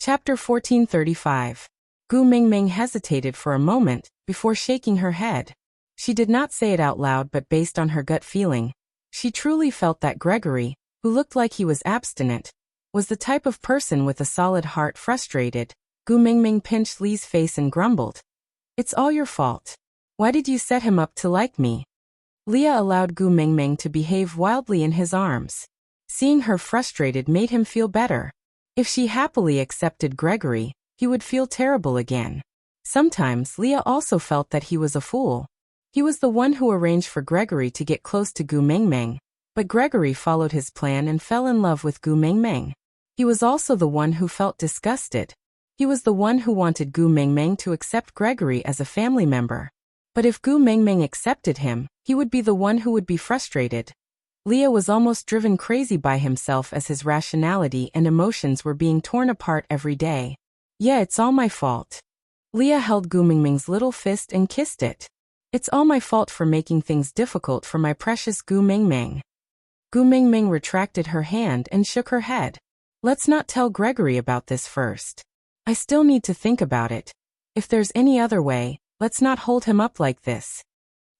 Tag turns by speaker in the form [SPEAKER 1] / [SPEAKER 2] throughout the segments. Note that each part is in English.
[SPEAKER 1] Chapter 1435. Gu Mingming hesitated for a moment before shaking her head. She did not say it out loud, but based on her gut feeling, she truly felt that Gregory, who looked like he was abstinent, was the type of person with a solid heart. Frustrated, Gu Mingming pinched Li's face and grumbled, "It's all your fault. Why did you set him up to like me?" Leah allowed Gu Mingming to behave wildly in his arms. Seeing her frustrated made him feel better. If she happily accepted Gregory, he would feel terrible again. Sometimes Leah also felt that he was a fool. He was the one who arranged for Gregory to get close to Gu Mingming, but Gregory followed his plan and fell in love with Gu Mingming. He was also the one who felt disgusted. He was the one who wanted Gu Mingming to accept Gregory as a family member. But if Gu Mingming accepted him, he would be the one who would be frustrated. Leah was almost driven crazy by himself as his rationality and emotions were being torn apart every day. "Yeah, it's all my fault." Leah held Gu Mingming's little fist and kissed it. "It's all my fault for making things difficult for my precious Gu Mingming." Gu Mingming retracted her hand and shook her head. "Let's not tell Gregory about this first. I still need to think about it. If there's any other way, let's not hold him up like this."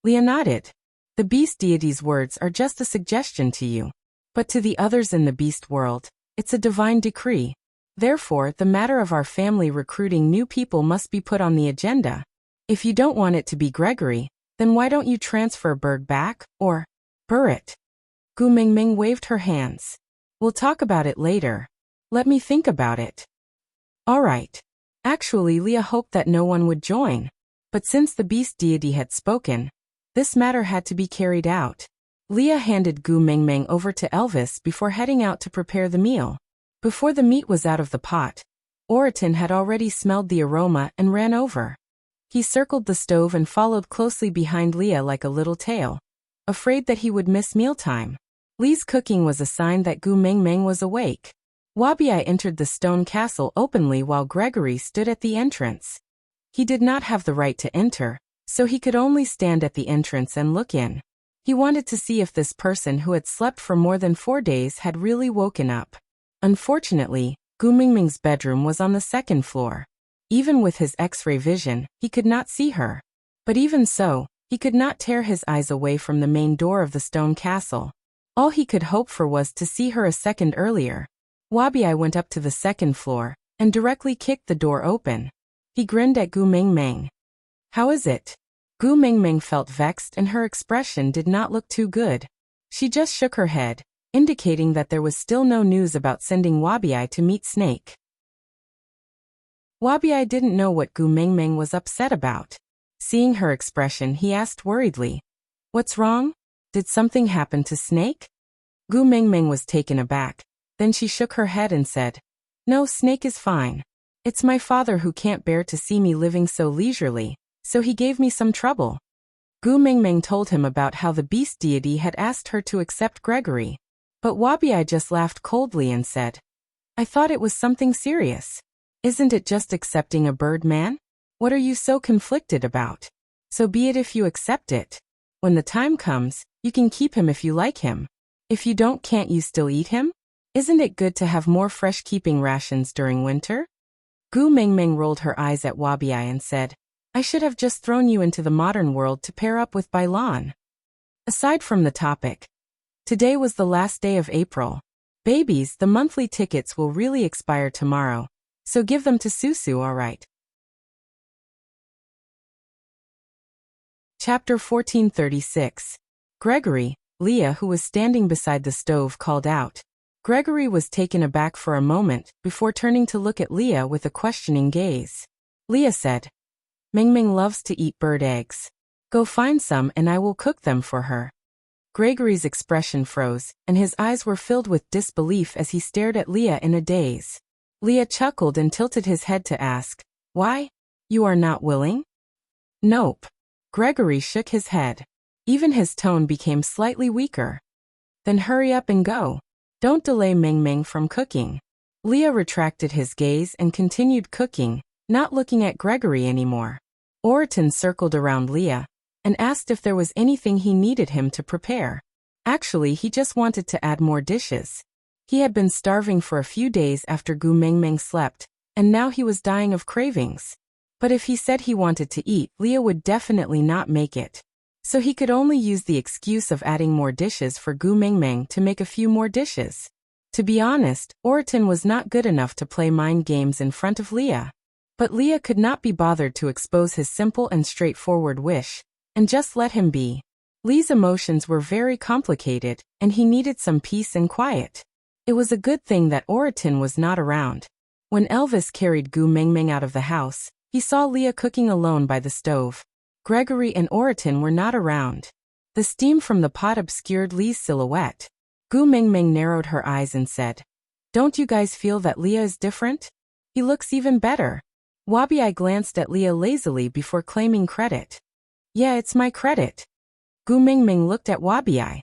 [SPEAKER 1] Leah nodded. "The beast deity's words are just a suggestion to you. But to the others in the beast world, it's a divine decree. Therefore, the matter of our family recruiting new people must be put on the agenda. If you don't want it to be Gregory, then why don't you transfer Berg back, or Burrit?" Gu Mingming waved her hands. "We'll talk about it later. Let me think about it." "All right." Actually, Leah hoped that no one would join. But since the beast deity had spoken, this matter had to be carried out. Leah handed Gu Mingming over to Elvis before heading out to prepare the meal. Before the meat was out of the pot, Oriton had already smelled the aroma and ran over. He circled the stove and followed closely behind Leah like a little tail, afraid that he would miss mealtime. Li's cooking was a sign that Gu Mingming was awake. Wabiai entered the stone castle openly while Gregory stood at the entrance. He did not have the right to enter, so he could only stand at the entrance and look in. He wanted to see if this person who had slept for more than 4 days had really woken up. Unfortunately, Gu Mingming's bedroom was on the second floor. Even with his X-ray vision, he could not see her. But even so, he could not tear his eyes away from the main door of the stone castle. All he could hope for was to see her a second earlier. Wabiai went up to the second floor and directly kicked the door open. He grinned at Gu Mingming. "How is it?" Gu Mingming felt vexed and her expression did not look too good. She just shook her head, indicating that there was still no news about sending Wabiai to meet Snake. Wabiai didn't know what Gu Mingming was upset about. Seeing her expression, he asked worriedly, "What's wrong? Did something happen to Snake?" Gu Mingming was taken aback. Then she shook her head and said, "No, Snake is fine. It's my father who can't bear to see me living so leisurely, so he gave me some trouble." Gu Mingming told him about how the beast deity had asked her to accept Gregory. But Wabiai just laughed coldly and said, "I thought it was something serious. Isn't it just accepting a bird man? What are you so conflicted about? So be it if you accept it. When the time comes, you can keep him if you like him. If you don't, can't you still eat him? Isn't it good to have more fresh keeping rations during winter?" Gu Mingming rolled her eyes at Wabiai and said, "I should have just thrown you into the modern world to pair up with Bailan." Aside from the topic, today was the last day of April. Babies, the monthly tickets will really expire tomorrow, so give them to Susu, alright? Chapter 1436. Gregory. Leah, who was standing beside the stove, called out. Gregory was taken aback for a moment before turning to look at Leah with a questioning gaze. Leah said, "Mingming loves to eat bird eggs. Go find some and I will cook them for her." Gregory's expression froze, and his eyes were filled with disbelief as he stared at Leah in a daze. Leah chuckled and tilted his head to ask, "Why? You are not willing?" "Nope." Gregory shook his head. Even his tone became slightly weaker. "Then hurry up and go. Don't delay Mingming from cooking." Leah retracted his gaze and continued cooking, not looking at Gregory anymore. Oriton circled around Leah and asked if there was anything he needed him to prepare. Actually, he just wanted to add more dishes. He had been starving for a few days after Gu Mingming slept, and now he was dying of cravings. But if he said he wanted to eat, Leah would definitely not make it. So he could only use the excuse of adding more dishes for Gu Mingming to make a few more dishes. To be honest, Oriton was not good enough to play mind games in front of Leah. But Leah could not be bothered to expose his simple and straightforward wish, and just let him be. Lee's emotions were very complicated, and he needed some peace and quiet. It was a good thing that Oriton was not around. When Elvis carried Gu Mingming out of the house, he saw Leah cooking alone by the stove. Gregory and Oriton were not around. The steam from the pot obscured Lee's silhouette. Gu Mingming narrowed her eyes and said, "Don't you guys feel that Leah is different? He looks even better." Wabi glanced at Leah lazily before claiming credit. "Yeah, it's my credit." Gu Mingming looked at Wabi.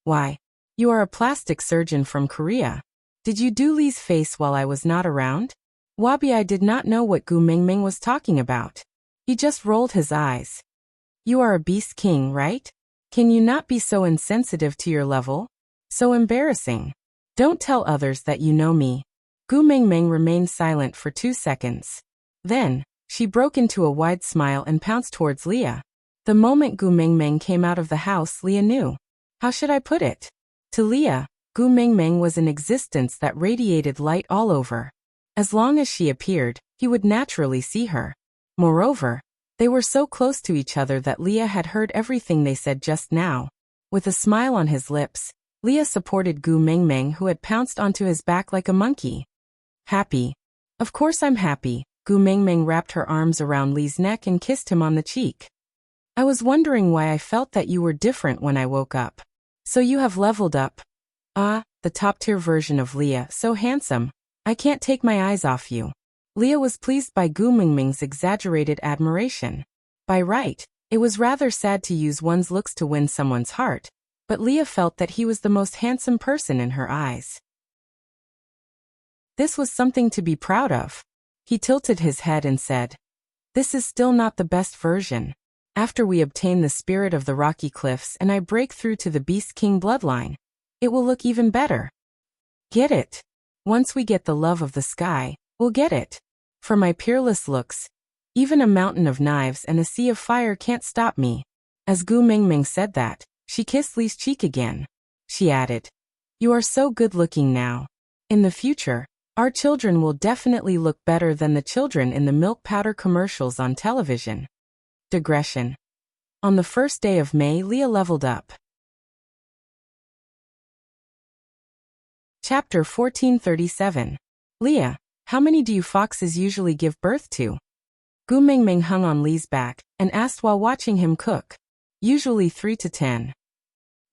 [SPEAKER 1] "Why? You are a plastic surgeon from Korea. Did you do Lee's face while I was not around?" Wabi did not know what Gu Mingming was talking about. He just rolled his eyes. "You are a beast king, right? Can you not be so insensitive to your level? So embarrassing. Don't tell others that you know me." Gu Mingming remained silent for 2 seconds. Then, she broke into a wide smile and pounced towards Leah. The moment Gu Mingming came out of the house, Leah knew. How should I put it? To Leah, Gu Mingming was an existence that radiated light all over. As long as she appeared, he would naturally see her. Moreover, they were so close to each other that Leah had heard everything they said just now. With a smile on his lips, Leah supported Gu Mingming, who had pounced onto his back like a monkey. "Happy? Of course I'm happy." Gu Mingming wrapped her arms around Lee's neck and kissed him on the cheek. "I was wondering why I felt that you were different when I woke up. So you have leveled up." "Ah, the top-tier version of Leah, so handsome. I can't take my eyes off you." Leah was pleased by Gu Mingming's exaggerated admiration. By right, it was rather sad to use one's looks to win someone's heart, but Leah felt that he was the most handsome person in her eyes. This was something to be proud of. He tilted his head and said, "This is still not the best version. After we obtain the spirit of the rocky cliffs and I break through to the Beast King bloodline, it will look even better. Get it? Once we get the love of the sky, we'll get it. For my peerless looks, even a mountain of knives and a sea of fire can't stop me." As Gu Mingming said that, she kissed Lee's cheek again. She added, "You are so good-looking now. In the future, our children will definitely look better than the children in the milk powder commercials on television." Digression. On the first day of May, Leah leveled up. Chapter 1437. Leah, how many do you foxes usually give birth to? Gu Mingming hung on Lee's back and asked while watching him cook. "Usually 3 to 10.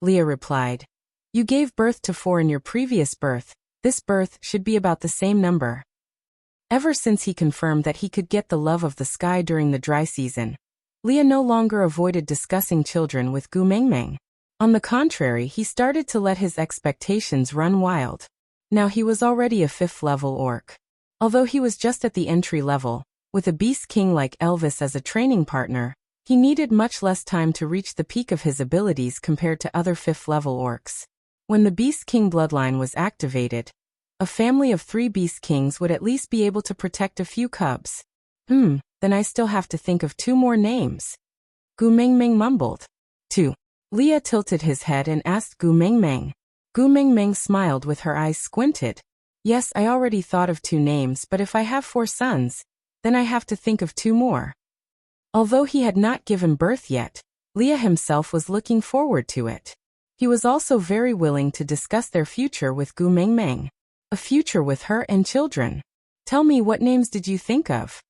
[SPEAKER 1] Leah replied. "You gave birth to 4 in your previous birth. This birth should be about the same number." Ever since he confirmed that he could get the love of the sky during the dry season, Leah no longer avoided discussing children with Gu Mingming. On the contrary, he started to let his expectations run wild. Now he was already a 5th-level orc. Although he was just at the entry level, with a beast king like Elvis as a training partner, he needed much less time to reach the peak of his abilities compared to other 5th-level orcs. When the Beast King bloodline was activated, a family of 3 Beast Kings would at least be able to protect a few cubs. Then I still have to think of 2 more names. Gu Mingming mumbled. 2. Leah tilted his head and asked Gu Mingming. Gu Mingming smiled with her eyes squinted. "Yes, I already thought of 2 names, but if I have 4 sons, then I have to think of 2 more." Although he had not given birth yet, Leah himself was looking forward to it. He was also very willing to discuss their future with Gu Mingming. A future with her and children. "Tell me, what names did you think of?"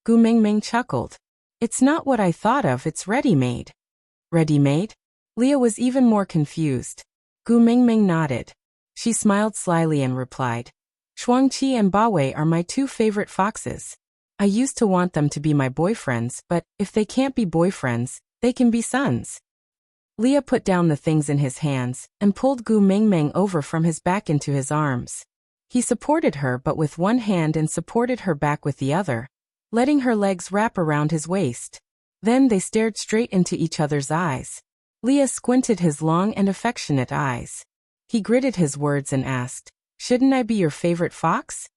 [SPEAKER 1] Gu Mingming chuckled. "It's not what I thought of, it's ready-made." "Ready-made?" Leah was even more confused. Gu Mingming nodded. She smiled slyly and replied, "Shuangqi and Bawei are my 2 favorite foxes. I used to want them to be my boyfriends, but if they can't be boyfriends, they can be sons." Leah put down the things in his hands and pulled Gu Mingming over from his back into his arms. He supported her but with one hand and supported her back with the other, letting her legs wrap around his waist. Then they stared straight into each other's eyes. Leah squinted his long and affectionate eyes. He gritted his words and asked, "Shouldn't I be your favorite fox?"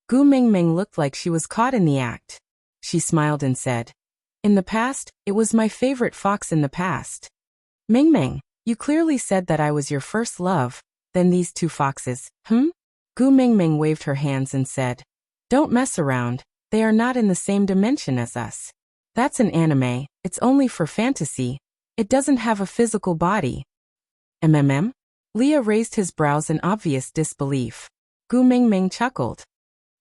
[SPEAKER 1] Gu Mingming looked like she was caught in the act. She smiled and said, "In the past, it was my favorite fox in the past." "Mingming, you clearly said that I was your first love, then these two foxes, hmm?" Gu Mingming waved her hands and said, "Don't mess around, they are not in the same dimension as us. That's an anime, it's only for fantasy. It doesn't have a physical body." "MMM?" Leah raised his brows in obvious disbelief. Gu Mingming chuckled.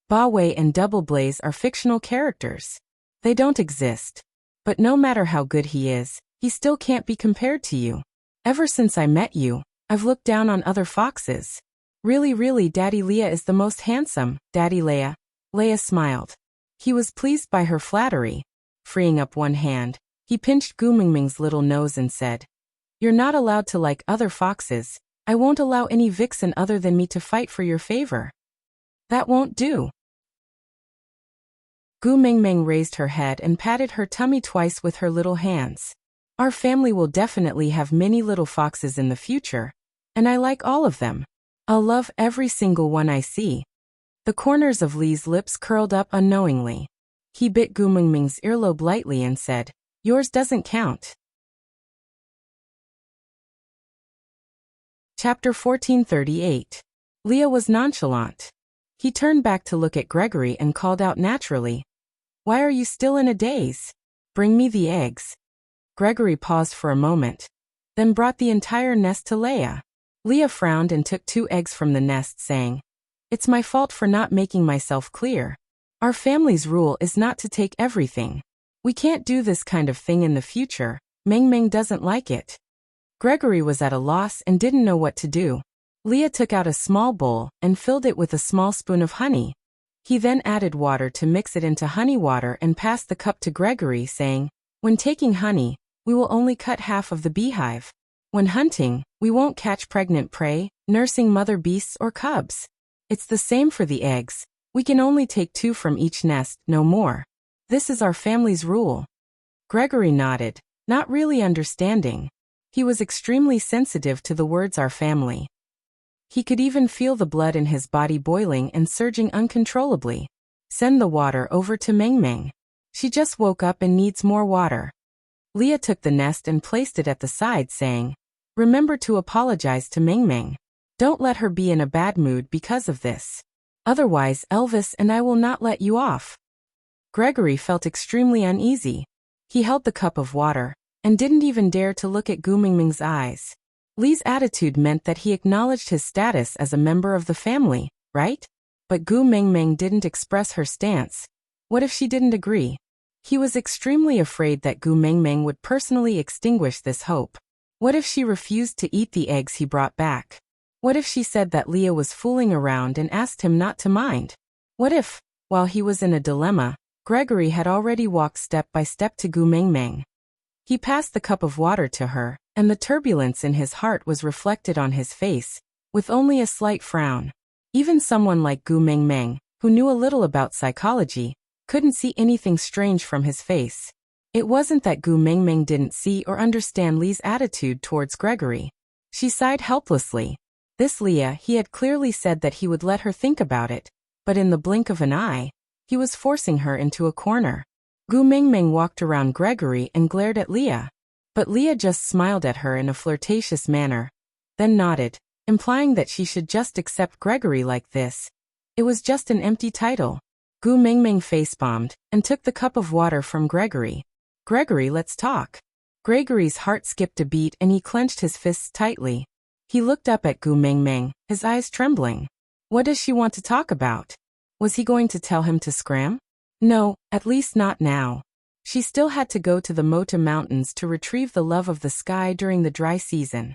[SPEAKER 1] "Ba Wei and Double Blaze are fictional characters. They don't exist. But no matter how good he is, he still can't be compared to you. Ever since I met you, I've looked down on other foxes. Really, Daddy Leah is the most handsome, Daddy Leah." Leah smiled. He was pleased by her flattery. Freeing up one hand, he pinched Gu Mingming's little nose and said, "You're not allowed to like other foxes. I won't allow any vixen other than me to fight for your favor." "That won't do." Gu Mingming raised her head and patted her tummy twice with her little hands. "Our family will definitely have many little foxes in the future, and I like all of them. I'll love every single one I see." The corners of Li's lips curled up unknowingly. He bit Gu Mingming's earlobe lightly and said, "Yours doesn't count." Chapter 1438. Leah was nonchalant. He turned back to look at Gregory and called out naturally, "Why are you still in a daze? Bring me the eggs." Gregory paused for a moment, then brought the entire nest to Leah. Leah frowned and took 2 eggs from the nest, saying, "It's my fault for not making myself clear. Our family's rule is not to take everything. We can't do this kind of thing in the future. Mingming doesn't like it." Gregory was at a loss and didn't know what to do. Leah took out a small bowl and filled it with a small spoon of honey. He then added water to mix it into honey water and passed the cup to Gregory, saying, "When taking honey, we will only cut half of the beehive. When hunting, we won't catch pregnant prey, nursing mother beasts or cubs. It's the same for the eggs. We can only take 2 from each nest, no more. This is our family's rule." Gregory nodded, not really understanding. He was extremely sensitive to the words "our family." He could even feel the blood in his body boiling and surging uncontrollably. "Send the water over to Mingming. She just woke up and needs more water." Leah took the nest and placed it at the side, saying, "Remember to apologize to Mingming. Don't let her be in a bad mood because of this. Otherwise, Elvis and I will not let you off." Gregory felt extremely uneasy. He held the cup of water and didn't even dare to look at Gu Mingming's eyes. Li's attitude meant that he acknowledged his status as a member of the family, right? But Gu Mingming didn't express her stance. What if she didn't agree? He was extremely afraid that Gu Mingming would personally extinguish this hope. What if she refused to eat the eggs he brought back? What if she said that Leah was fooling around and asked him not to mind? What if, while he was in a dilemma, Gregory had already walked step by step to Gu Mingming? He passed the cup of water to her, and the turbulence in his heart was reflected on his face, with only a slight frown. Even someone like Gu Mingming, who knew a little about psychology, couldn't see anything strange from his face. It wasn't that Gu Mingming didn't see or understand Li's attitude towards Gregory. She sighed helplessly. This Leah, he had clearly said that he would let her think about it, but in the blink of an eye, he was forcing her into a corner. Gu Mingming walked around Gregory and glared at Leah. But Leah just smiled at her in a flirtatious manner, then nodded, implying that she should just accept Gregory like this. It was just an empty title. Gu Mingming face-bombed and took the cup of water from Gregory. "Gregory, let's talk." Gregory's heart skipped a beat and he clenched his fists tightly. He looked up at Gu Mingming, his eyes trembling. What does she want to talk about? Was he going to tell him to scram? No, at least not now. She still had to go to the Mota Mountains to retrieve the love of the sky during the dry season.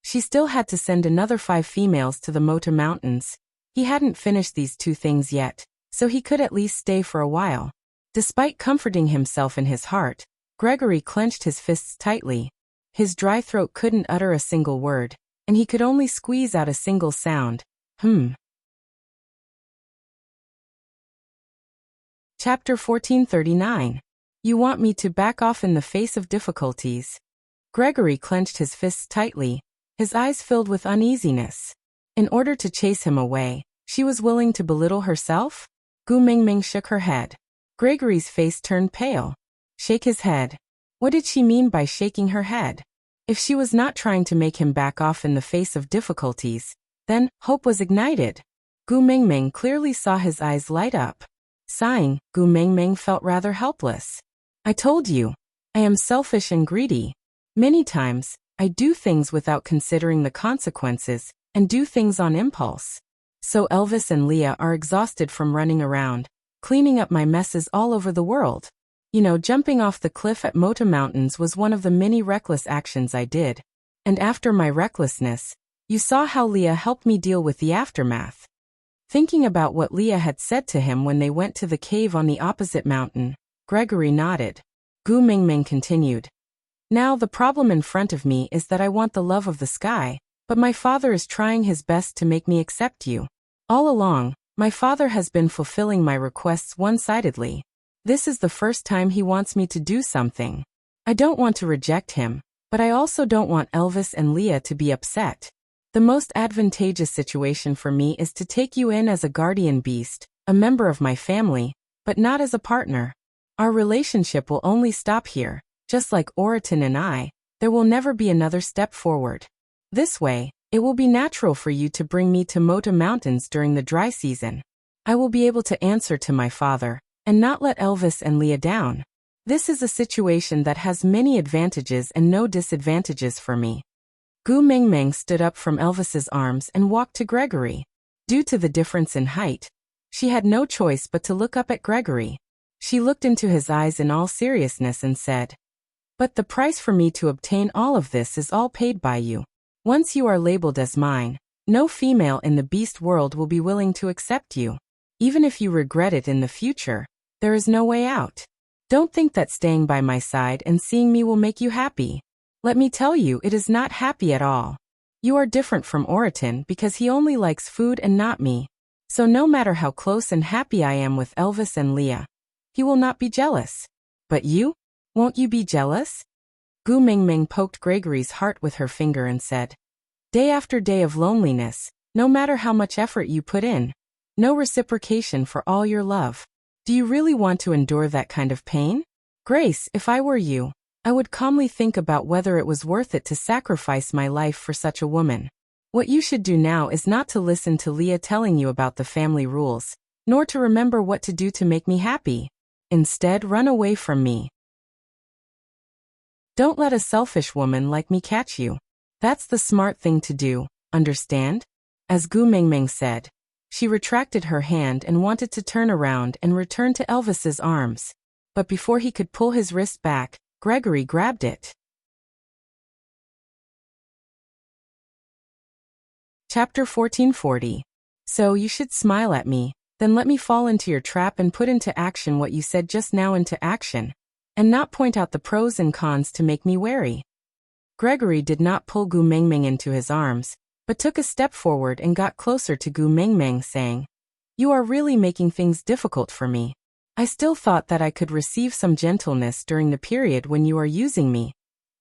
[SPEAKER 1] She still had to send another 5 females to the Mota Mountains. He hadn't finished these 2 things yet, so he could at least stay for a while. Despite comforting himself in his heart, Gregory clenched his fists tightly. His dry throat couldn't utter a single word, and he could only squeeze out a single sound. Chapter 1439. You want me to back off in the face of difficulties. Gregory clenched his fists tightly, his eyes filled with uneasiness. In order to chase him away, She was willing to belittle herself? Gu Mingming shook her head. Gregory's face turned pale. Shake his head. What did she mean by shaking her head? If she was not trying to make him back off in the face of difficulties, then hope was ignited. Gu Mingming clearly saw his eyes light up. Sighing, Gu Mingming felt rather helpless. I told you. I am selfish and greedy. Many times, I do things without considering the consequences, and do things on impulse. So Elvis and Leah are exhausted from running around, cleaning up my messes all over the world. You know, jumping off the cliff at Mota Mountains was one of the many reckless actions I did. And after my recklessness, you saw how Leah helped me deal with the aftermath. Thinking about what Leah had said to him when they went to the cave on the opposite mountain, Gregory nodded. Gu Mingming continued. Now the problem in front of me is that I want the love of the sky, but my father is trying his best to make me accept you. All along, my father has been fulfilling my requests one-sidedly. This is the first time he wants me to do something. I don't want to reject him, but I also don't want Elvis and Leah to be upset. The most advantageous situation for me is to take you in as a guardian beast, a member of my family, but not as a partner. Our relationship will only stop here, just like Oriton and I, there will never be another step forward. This way, it will be natural for you to bring me to Mota Mountains during the dry season. I will be able to answer to my father, and not let Elvis and Leah down. This is a situation that has many advantages and no disadvantages for me. Gu Mingming stood up from Elvis's arms and walked to Gregory. Due to the difference in height, she had no choice but to look up at Gregory. She looked into his eyes in all seriousness and said, "But the price for me to obtain all of this is all paid by you. Once you are labeled as mine, no female in the beast world will be willing to accept you. Even if you regret it in the future, there is no way out. Don't think that staying by my side and seeing me will make you happy. Let me tell you, it is not happy at all. You are different from Oriton because he only likes food and not me. So no matter how close and happy I am with Elvis and Leah, he will not be jealous. But you? Won't you be jealous?" Gu Mingming poked Gregory's heart with her finger and said, "Day after day of loneliness, no matter how much effort you put in, no reciprocation for all your love. Do you really want to endure that kind of pain? Grace, if I were you, I would calmly think about whether it was worth it to sacrifice my life for such a woman. What you should do now is not to listen to Leah telling you about the family rules, nor to remember what to do to make me happy. Instead, run away from me. Don't let a selfish woman like me catch you. That's the smart thing to do, understand?" As Gu Mingming said, she retracted her hand and wanted to turn around and return to Elvis's arms. But before he could pull his wrist back, Gregory grabbed it. Chapter 1440. So you should smile at me, then let me fall into your trap and put into action what you said just now into action, and not point out the pros and cons to make me wary. Gregory did not pull Gu Mingming into his arms, but took a step forward and got closer to Gu Mingming, saying, "You are really making things difficult for me. I still thought that I could receive some gentleness during the period when you are using me,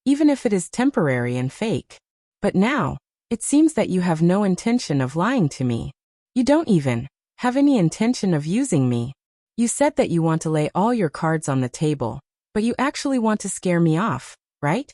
[SPEAKER 1] even if it is temporary and fake. But now, it seems that you have no intention of lying to me. You don't even have any intention of using me. You said that you want to lay all your cards on the table, but you actually want to scare me off, right?"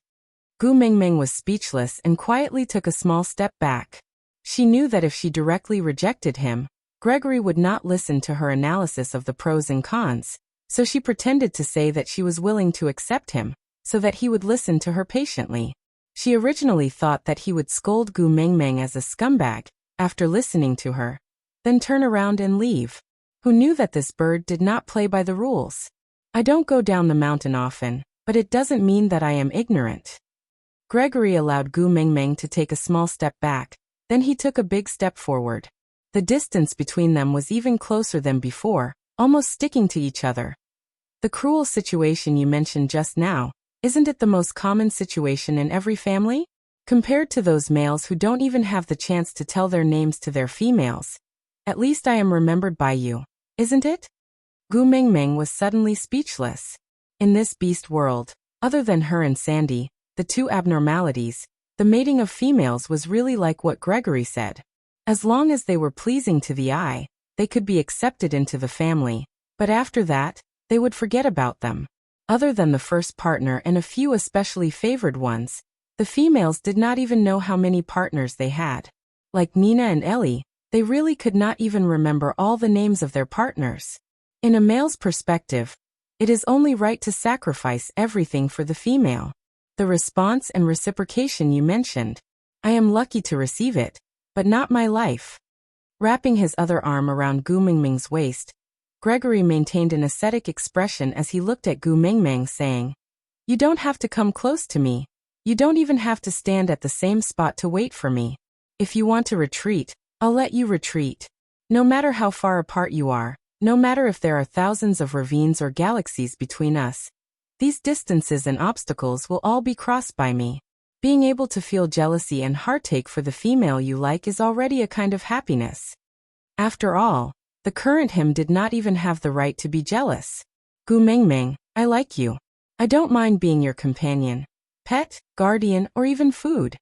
[SPEAKER 1] Gu Mingming was speechless and quietly took a small step back. She knew that if she directly rejected him, Gregory would not listen to her analysis of the pros and cons, so she pretended to say that she was willing to accept him, so that he would listen to her patiently. She originally thought that he would scold Gu Mingming as a scumbag, after listening to her, then turn around and leave. Who knew that this bird did not play by the rules? "I don't go down the mountain often, but it doesn't mean that I am ignorant." Gregory allowed Gu Mingming to take a small step back, then he took a big step forward. The distance between them was even closer than before, almost sticking to each other. "The cruel situation you mentioned just now, isn't it the most common situation in every family? Compared to those males who don't even have the chance to tell their names to their females. At least I am remembered by you, isn't it?" Gu Mingming was suddenly speechless. In this beast world, other than her and Sandy, the two abnormalities, the mating of females was really like what Gregory said. As long as they were pleasing to the eye, they could be accepted into the family, but after that, they would forget about them. Other than the first partner and a few especially favored ones, the females did not even know how many partners they had. Like Nina and Ellie, they really could not even remember all the names of their partners. In a male's perspective, it is only right to sacrifice everything for the female. The response and reciprocation you mentioned. I am lucky to receive it, but not my life. Wrapping his other arm around Gu Mingming's waist, Gregory maintained an ascetic expression as he looked at Gu Mingming, saying, "You don't have to come close to me. You don't even have to stand at the same spot to wait for me. If you want to retreat, I'll let you retreat. No matter how far apart you are, no matter if there are thousands of ravines or galaxies between us, these distances and obstacles will all be crossed by me." Being able to feel jealousy and heartache for the female you like is already a kind of happiness. After all, the current him did not even have the right to be jealous. Gu Mingming, I like you. I don't mind being your companion, pet, guardian, or even food.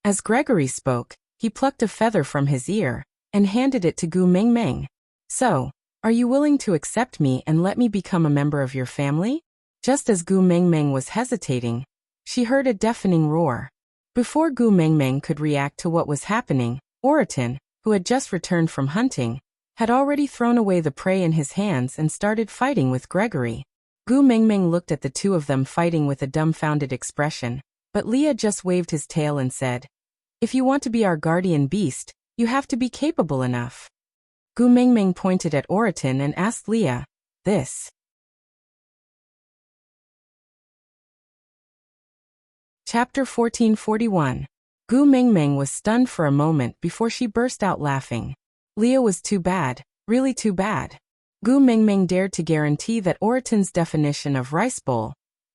[SPEAKER 1] As Gregory spoke, he plucked a feather from his ear and handed it to Gu Mingming. So, are you willing to accept me and let me become a member of your family? Just as Gu Mingming was hesitating, she heard a deafening roar. Before Gu Mingming could react to what was happening, Oriton, who had just returned from hunting, had already thrown away the prey in his hands and started fighting with Gregory. Gu Mingming looked at the two of them fighting with a dumbfounded expression, but Leah just waved his tail and said, "If you want to be our guardian beast, you have to be capable enough." Gu Mingming pointed at Oriton and asked Leah, "This?" Chapter 1441. Gu Mingming was stunned for a moment before she burst out laughing. Leah was too bad, really too bad. Gu Mingming dared to guarantee that Oriton's definition of rice bowl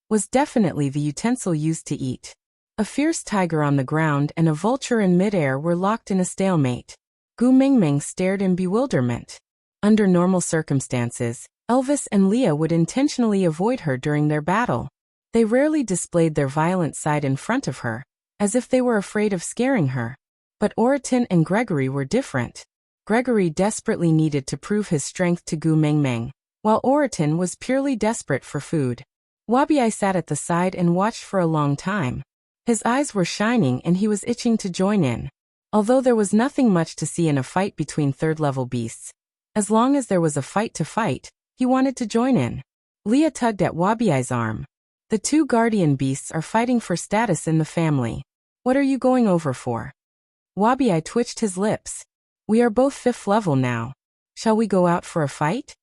[SPEAKER 1] was definitely the utensil used to eat. A fierce tiger on the ground and a vulture in midair were locked in a stalemate. Gu Mingming stared in bewilderment. Under normal circumstances, Elvis and Leah would intentionally avoid her during their battle. They rarely displayed their violent side in front of her, as if they were afraid of scaring her. But Oriton and Gregory were different. Gregory desperately needed to prove his strength to Gu Mingming, while Oriton was purely desperate for food. Wabi sat at the side and watched for a long time. His eyes were shining and he was itching to join in. Although there was nothing much to see in a fight between third-level beasts, as long as there was a fight to fight, he wanted to join in. Leah tugged at Wabi's arm. "The two guardian beasts are fighting for status in the family. What are you going over for?" Wabi twitched his lips. "We are both 5th level now. Shall we go out for a fight?"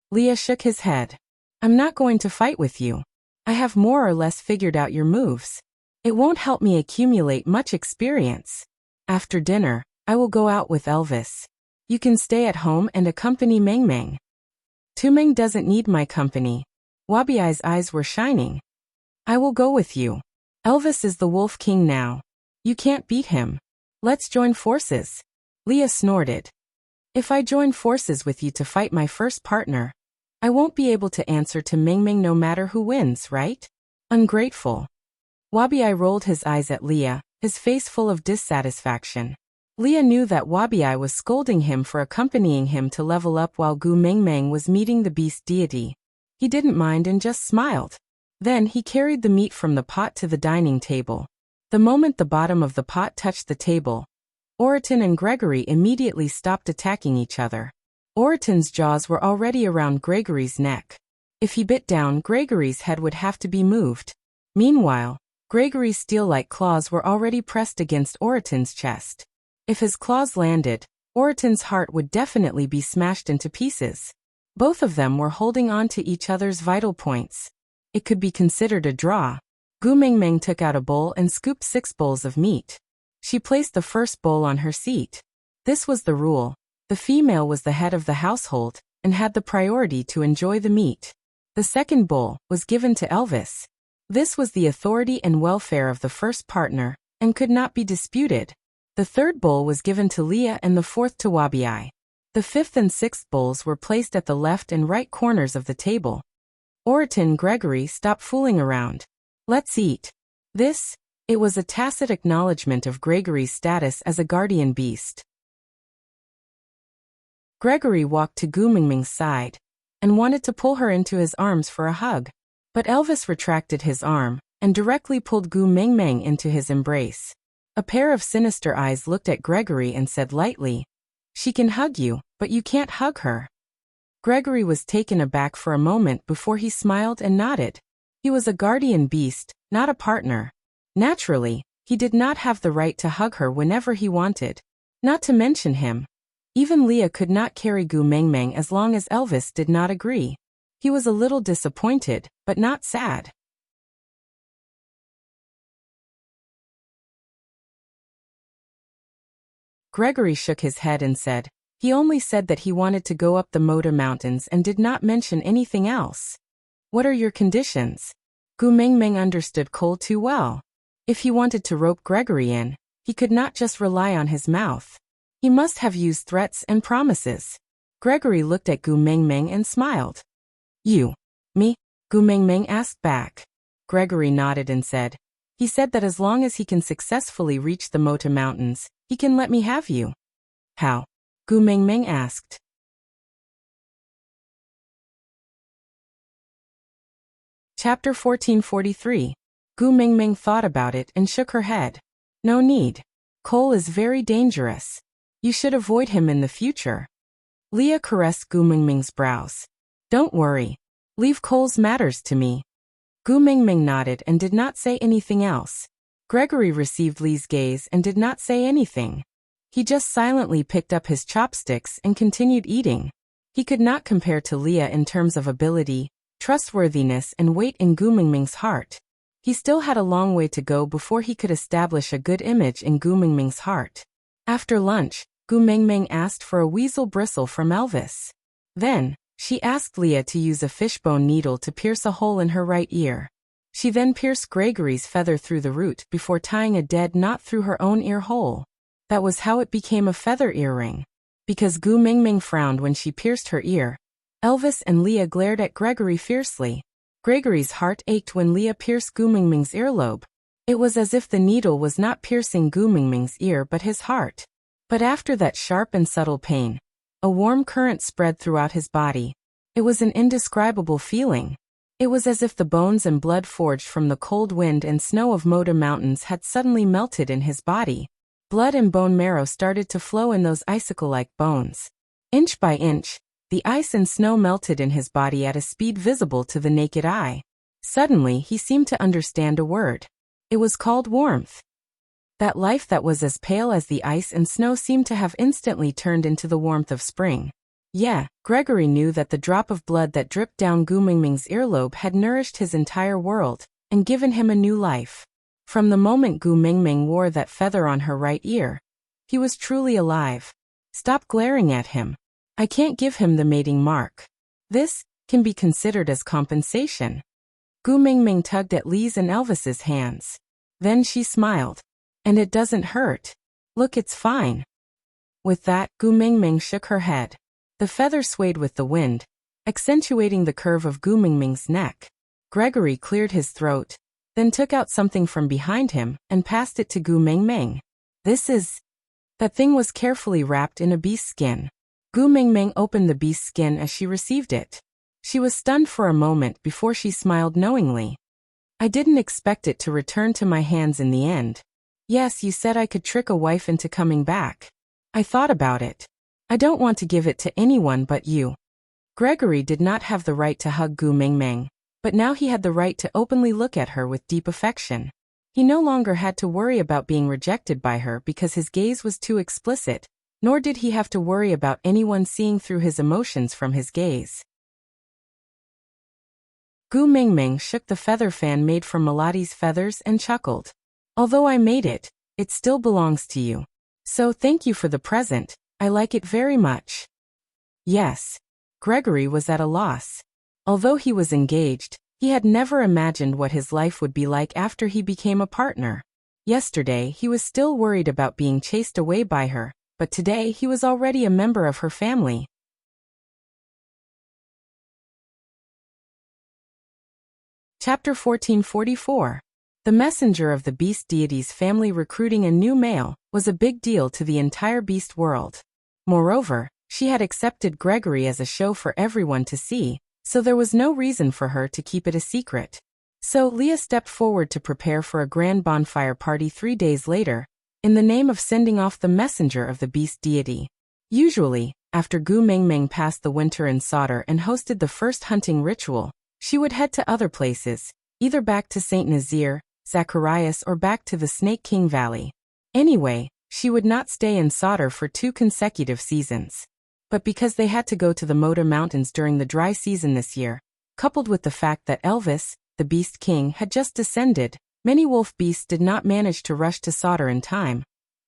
[SPEAKER 1] Leah shook his head. "I'm not going to fight with you. I have more or less figured out your moves. It won't help me accumulate much experience. After dinner, I will go out with Elvis. You can stay at home and accompany Mingming." "Tuming doesn't need my company." Wabi's eyes were shining. "I will go with you. Elvis is the Wolf King now. You can't beat him. Let's join forces." Leah snorted. "If I join forces with you to fight my first partner, I won't be able to answer to Mingming no matter who wins, right? Ungrateful." Wabi rolled his eyes at Leah, his face full of dissatisfaction. Leah knew that Wabi was scolding him for accompanying him to level up while Gu Mingming was meeting the beast deity. He didn't mind and just smiled. Then he carried the meat from the pot to the dining table. The moment the bottom of the pot touched the table, Oriton and Gregory immediately stopped attacking each other. Oriton's jaws were already around Gregory's neck. If he bit down, Gregory's head would have to be moved. Meanwhile, Gregory's steel-like claws were already pressed against Oriton's chest. If his claws landed, Oriton's heart would definitely be smashed into pieces. Both of them were holding on to each other's vital points. It could be considered a draw. Gu Mingming took out a bowl and scooped 6 bowls of meat. She placed the first bowl on her seat. This was the rule. The female was the head of the household and had the priority to enjoy the meat. The second bowl was given to Elvis. This was the authority and welfare of the first partner and could not be disputed. The third bowl was given to Leah and the fourth to Wabi. The fifth and sixth bowls were placed at the left and right corners of the table. Oriton, Gregory, stop fooling around. Let's eat. This, It was a tacit acknowledgement of Gregory's status as a guardian beast. Gregory walked to Gu Mingming's side and wanted to pull her into his arms for a hug. But Elvis retracted his arm and directly pulled Gu Mingming into his embrace. A pair of sinister eyes looked at Gregory and said lightly, "She can hug you, but you can't hug her." Gregory was taken aback for a moment before he smiled and nodded. He was a guardian beast, not a partner. Naturally, he did not have the right to hug her whenever he wanted. Not to mention him. Even Leah could not carry Gu Mingming as long as Elvis did not agree. He was a little disappointed, but not sad. Gregory shook his head and said, "He only said that he wanted to go up the Moda Mountains and did not mention anything else." "What are your conditions?" Gu Mingming understood Cole too well. If he wanted to rope Gregory in, he could not just rely on his mouth. He must have used threats and promises. Gregory looked at Gu Mingming and smiled. "You? Me?" Gu Mingming asked back. Gregory nodded and said, "He said that as long as he can successfully reach the Mota Mountains, he can let me have you." "How?" Gu Mingming asked. Chapter 1443. Gu Mingming thought about it and shook her head. "No need. Cole is very dangerous. You should avoid him in the future." Leah caressed Gu Mingming's brows. "Don't worry. Leave Cole's matters to me." Gu Mingming nodded and did not say anything else. Gregory received Lee's gaze and did not say anything. He just silently picked up his chopsticks and continued eating. He could not compare to Leah in terms of ability, trustworthiness, and weight in Gu Mingming's heart. He still had a long way to go before he could establish a good image in Gu Mingming's heart. After lunch, Gu Mingming asked for a weasel bristle from Elvis. Then, she asked Leah to use a fishbone needle to pierce a hole in her right ear. She then pierced Gregory's feather through the root before tying a dead knot through her own ear hole. That was how it became a feather earring. Because Gu Mingming frowned when she pierced her ear, Elvis and Leah glared at Gregory fiercely. Gregory's heart ached when Leah pierced Gu Mingming's earlobe. It was as if the needle was not piercing Gu Mingming's ear but his heart. But after that sharp and subtle pain, a warm current spread throughout his body. It was an indescribable feeling. It was as if the bones and blood forged from the cold wind and snow of Moda Mountains had suddenly melted in his body. Blood and bone marrow started to flow in those icicle-like bones. Inch by inch, the ice and snow melted in his body at a speed visible to the naked eye. Suddenly, he seemed to understand a word. It was called warmth. That life that was as pale as the ice and snow seemed to have instantly turned into the warmth of spring. Yeah, Gregory knew that the drop of blood that dripped down Gu Mingming's earlobe had nourished his entire world and given him a new life. From the moment Gu Mingming wore that feather on her right ear, he was truly alive. Stop glaring at him. I can't give him the mating mark. This can be considered as compensation. Gu Mingming tugged at Lee's and Elvis's hands. Then she smiled. And it doesn't hurt. Look, it's fine. With that, Gu Mingming shook her head. The feather swayed with the wind, accentuating the curve of Gu Mingming's neck. Gregory cleared his throat, then took out something from behind him and passed it to Gu Mingming. This is... That thing was carefully wrapped in a beast skin. Gu Mingming opened the beast skin as she received it. She was stunned for a moment before she smiled knowingly. I didn't expect it to return to my hands in the end. Yes, you said I could trick a wife into coming back. I thought about it. I don't want to give it to anyone but you. Gregory did not have the right to hug Gu Mingming, but now he had the right to openly look at her with deep affection. He no longer had to worry about being rejected by her because his gaze was too explicit, nor did he have to worry about anyone seeing through his emotions from his gaze. Gu Mingming shook the feather fan made from Melodi's feathers and chuckled. Although I made it, it still belongs to you. So thank you for the present, I like it very much. Yes. Gregory was at a loss. Although he was engaged, he had never imagined what his life would be like after he became a partner. Yesterday, he was still worried about being chased away by her, but today he was already a member of her family. Chapter 1444. The messenger of the beast deity's family recruiting a new male was a big deal to the entire beast world. Moreover, she had accepted Gregory as a show for everyone to see, so there was no reason for her to keep it a secret. So Leah stepped forward to prepare for a grand bonfire party 3 days later, in the name of sending off the messenger of the beast deity. Usually, after Gu Mingming passed the winter in Sauter and hosted the first hunting ritual, she would head to other places, either back to St. Nazaire, Zacharias, or back to the Snake King Valley. Anyway, she would not stay in Sauter for 2 consecutive seasons. But because they had to go to the Mota Mountains during the dry season this year, coupled with the fact that Elvis, the Beast King, had just descended, many wolf beasts did not manage to rush to Sauter in time.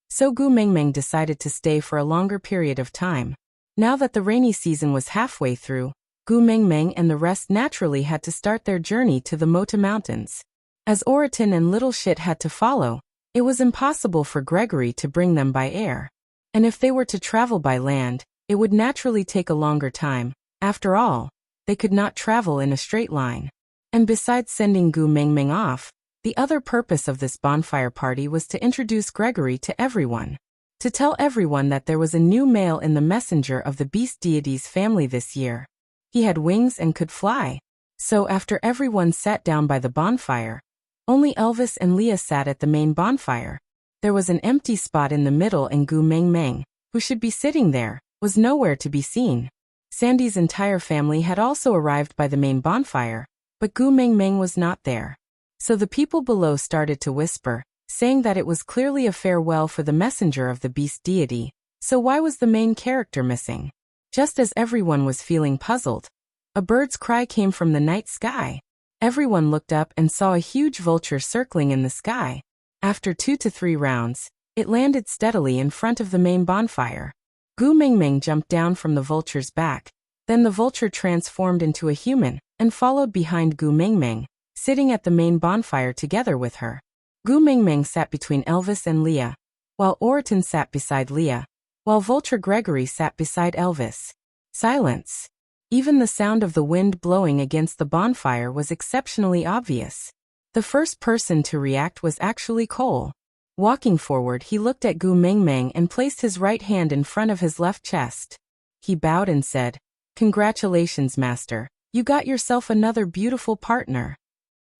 [SPEAKER 1] So Gu Mingming decided to stay for a longer period of time. Now that the rainy season was halfway through, Gu Mingming and the rest naturally had to start their journey to the Mota Mountains. As Oriton and Little Shit had to follow, it was impossible for Gregory to bring them by air. And if they were to travel by land, it would naturally take a longer time. After all, they could not travel in a straight line. And besides sending Gu Mingming off, the other purpose of this bonfire party was to introduce Gregory to everyone. To tell everyone that there was a new male in the messenger of the beast deity's family this year. He had wings and could fly. So after everyone sat down by the bonfire, only Elvis and Leah sat at the main bonfire. There was an empty spot in the middle and Gu Mingming, who should be sitting there, was nowhere to be seen. Sandy's entire family had also arrived by the main bonfire, but Gu Mingming was not there. So the people below started to whisper, saying that it was clearly a farewell for the messenger of the beast deity, so why was the main character missing? Just as everyone was feeling puzzled, a bird's cry came from the night sky. Everyone looked up and saw a huge vulture circling in the sky. After 2 to 3 rounds, it landed steadily in front of the main bonfire. Gu Mingming jumped down from the vulture's back. Then the vulture transformed into a human and followed behind Gu Mingming, sitting at the main bonfire together with her. Gu Mingming sat between Elvis and Leah, while Oriton sat beside Leah, while Vulture Gregory sat beside Elvis. Silence. Even the sound of the wind blowing against the bonfire was exceptionally obvious. The first person to react was actually Cole. Walking forward, he looked at Gu Mingming and placed his right hand in front of his left chest. He bowed and said, "Congratulations, Master. You got yourself another beautiful partner."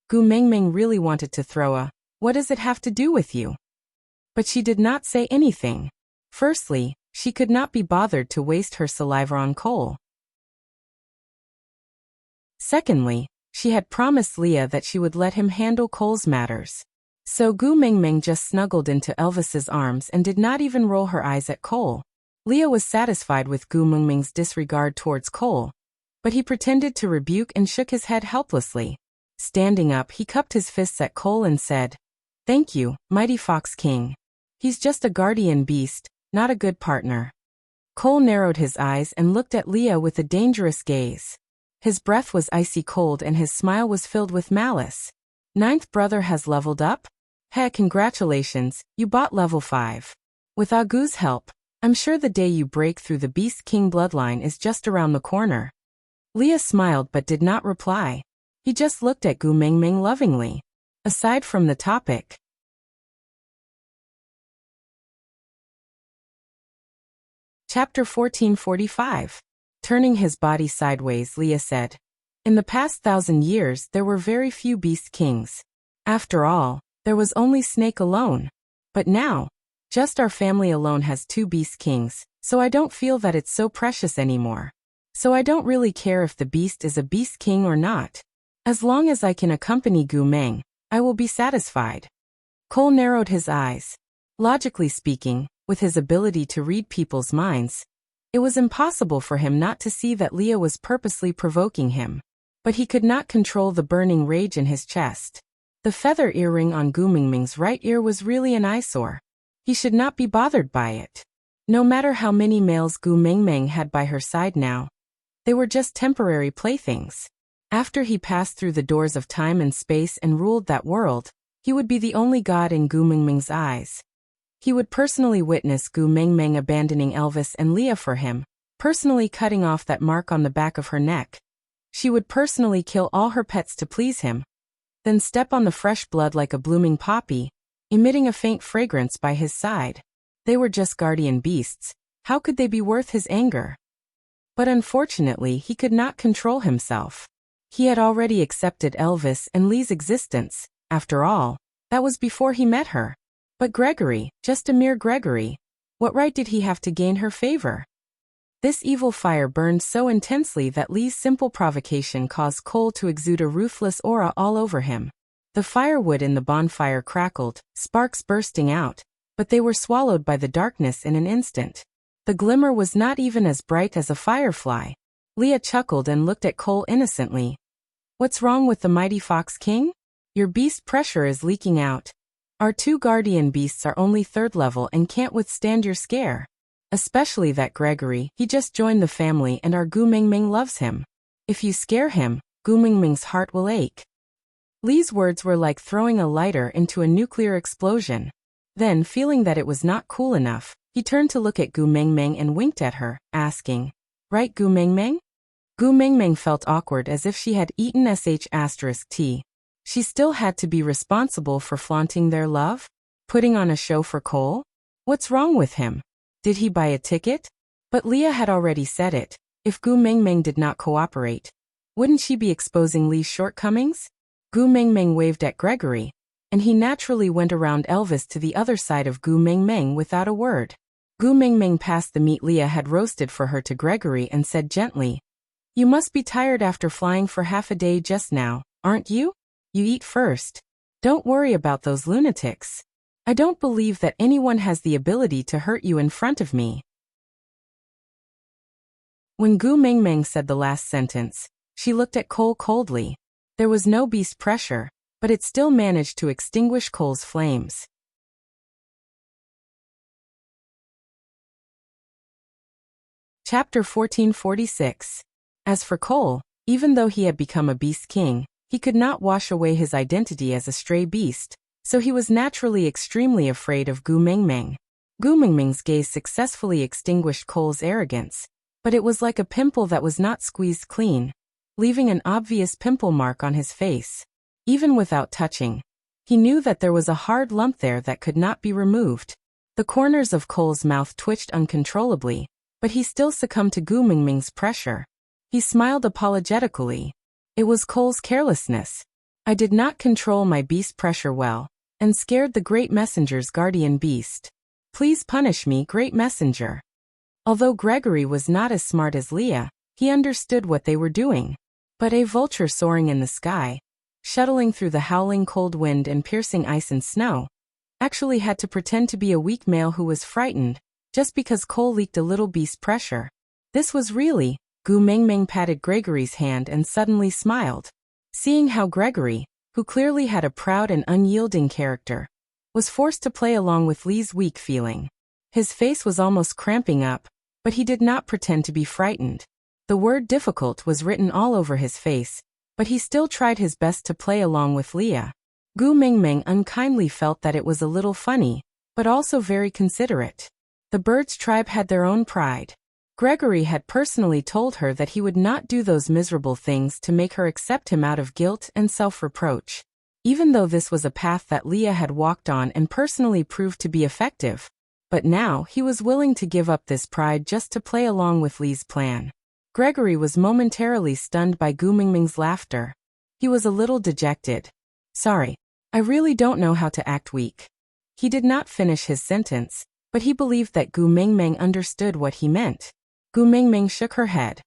[SPEAKER 1] Gu Mingming really wanted to throw a, "What does it have to do with you?" But she did not say anything. Firstly, she could not be bothered to waste her saliva on Cole. Secondly, she had promised Leah that she would let him handle Cole's matters. So Gu Mingming just snuggled into Elvis's arms and did not even roll her eyes at Cole. Leah was satisfied with Gu Mingming's disregard towards Cole, but he pretended to rebuke and shook his head helplessly. Standing up, he cupped his fists at Cole and said, "Thank you, mighty Fox King. He's just a guardian beast, not a good partner." Cole narrowed his eyes and looked at Leah with a dangerous gaze. His breath was icy cold and his smile was filled with malice. "Ninth brother has leveled up? Heh, congratulations, you bought level 5. With Agu's help, I'm sure the day you break through the Beast King bloodline is just around the corner." Leah smiled but did not reply. He just looked at Gu Mingming lovingly. Aside from the topic. Chapter 1445. Turning his body sideways, Leah said, "In the past 1,000 years there were very few beast kings. After all, there was only Snake alone. But now, just our family alone has 2 beast kings, so I don't feel that it's so precious anymore. So I don't really care if the beast is a beast king or not. As long as I can accompany Gu Meng, I will be satisfied." Cole narrowed his eyes. Logically speaking, with his ability to read people's minds, it was impossible for him not to see that Leah was purposely provoking him. But he could not control the burning rage in his chest. The feather earring on Gu Mingming's right ear was really an eyesore. He should not be bothered by it. No matter how many males Gu Mingming had by her side now, they were just temporary playthings. After he passed through the doors of time and space and ruled that world, he would be the only god in Gu Mingming's eyes. He would personally witness Gu Mingming abandoning Elvis and Leah for him, personally cutting off that mark on the back of her neck. She would personally kill all her pets to please him. then step on the fresh blood like a blooming poppy, emitting a faint fragrance by his side. They were just guardian beasts. How could they be worth his anger? But unfortunately, he could not control himself. He had already accepted Elvis and Lee's existence. After all, that was before he met her. But Gregory, just a mere Gregory, what right did he have to gain her favor? This evil fire burned so intensely that Lee's simple provocation caused Cole to exude a ruthless aura all over him. The firewood in the bonfire crackled, sparks bursting out, but they were swallowed by the darkness in an instant. The glimmer was not even as bright as a firefly. Leah chuckled and looked at Cole innocently. "What's wrong with the mighty Fox King? Your beast pressure is leaking out. Our two guardian beasts are only third level and can't withstand your scare. Especially that Gregory, he just joined the family and our Gu Mingming loves him. If you scare him, Gu Mingming's heart will ache." Lee's words were like throwing a lighter into a nuclear explosion. Then, feeling that it was not cool enough, he turned to look at Gu Mingming and winked at her, asking, "Right, Gu Mingming?" Gu Mingming felt awkward as if she had eaten *T. She still had to be responsible for flaunting their love? Putting on a show for Cole? What's wrong with him? Did he buy a ticket? But Leah had already said it. If Gu Mingming did not cooperate, wouldn't she be exposing Lee's shortcomings? Gu Mingming waved at Gregory, and he naturally went around Elvis to the other side of Gu Mingming without a word. Gu Mingming passed the meat Leah had roasted for her to Gregory and said gently, "You must be tired after flying for half a day just now, aren't you? You eat first. Don't worry about those lunatics. I don't believe that anyone has the ability to hurt you in front of me." When Gu Mingming said the last sentence, she looked at Cole coldly. There was no beast pressure, but it still managed to extinguish Cole's flames. Chapter 1446. As for Cole, even though he had become a beast king, he could not wash away his identity as a stray beast, so he was naturally extremely afraid of Gu Mingming. Gu Mingming's gaze successfully extinguished Cole's arrogance, but it was like a pimple that was not squeezed clean, leaving an obvious pimple mark on his face. Even without touching, he knew that there was a hard lump there that could not be removed. The corners of Cole's mouth twitched uncontrollably, but he still succumbed to Gu Mingming's pressure. He smiled apologetically. It was Cole's carelessness. I did not control my beast pressure well, and scared the Great Messenger's guardian beast. Please punish me, Great Messenger. Although Gregory was not as smart as Leah, he understood what they were doing. But a vulture soaring in the sky, shuttling through the howling cold wind and piercing ice and snow, actually had to pretend to be a weak male who was frightened, just because Cole leaked a little beast pressure. This was really. Gu Mingming patted Gregory's hand and suddenly smiled. Seeing how Gregory, who clearly had a proud and unyielding character, was forced to play along with Lee's weak feeling. His face was almost cramping up, but he did not pretend to be frightened. The word difficult was written all over his face, but he still tried his best to play along with Leah. Gu Mingming unkindly felt that it was a little funny, but also very considerate. The Birds tribe had their own pride. Gregory had personally told her that he would not do those miserable things to make her accept him out of guilt and self-reproach. Even though this was a path that Leah had walked on and personally proved to be effective. But now he was willing to give up this pride just to play along with Lee's plan. Gregory was momentarily stunned by Gu Mingming's laughter. He was a little dejected. "Sorry, I really don't know how to act weak." He did not finish his sentence, but he believed that Gu Mingming understood what he meant. Gu Mingming shook her head.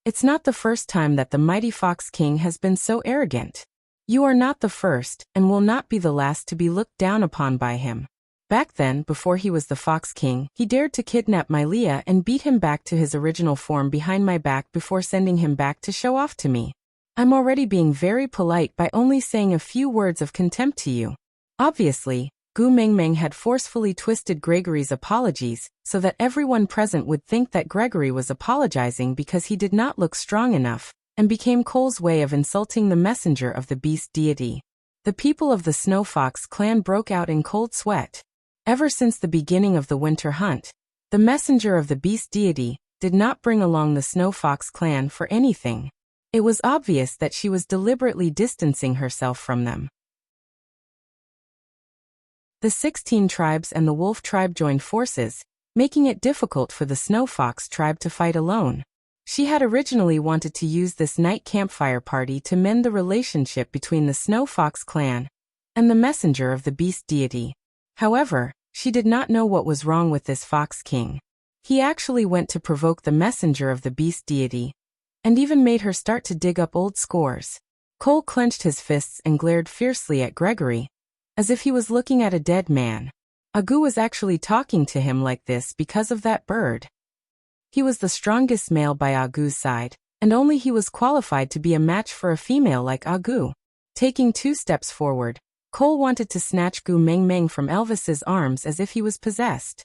[SPEAKER 1] "It's not the first time that the mighty Fox King has been so arrogant. You are not the first, and will not be the last to be looked down upon by him. Back then, before he was the Fox King, he dared to kidnap my Leah and beat him back to his original form behind my back before sending him back to show off to me. I'm already being very polite by only saying a few words of contempt to you." Obviously, Gu Mingming had forcefully twisted Gregory's apologies so that everyone present would think that Gregory was apologizing because he did not look strong enough, and became Cole's way of insulting the messenger of the beast deity. The people of the Snow Fox clan broke out in cold sweat. Ever since the beginning of the winter hunt, the messenger of the beast deity did not bring along the Snow Fox clan for anything. It was obvious that she was deliberately distancing herself from them. The 16 tribes and the wolf tribe joined forces, making it difficult for the snow fox tribe to fight alone. She had originally wanted to use this night campfire party to mend the relationship between the snow fox clan and the messenger of the beast deity. However, she did not know what was wrong with this fox king. He actually went to provoke the messenger of the beast deity, and even made her start to dig up old scores. Cole clenched his fists and glared fiercely at Gregory, as if he was looking at a dead man. Agu was actually talking to him like this because of that bird. He was the strongest male by Agu's side, and only he was qualified to be a match for a female like Agu. Taking 2 steps forward, Cole wanted to snatch Gu Meng Meng from Elvis's arms as if he was possessed.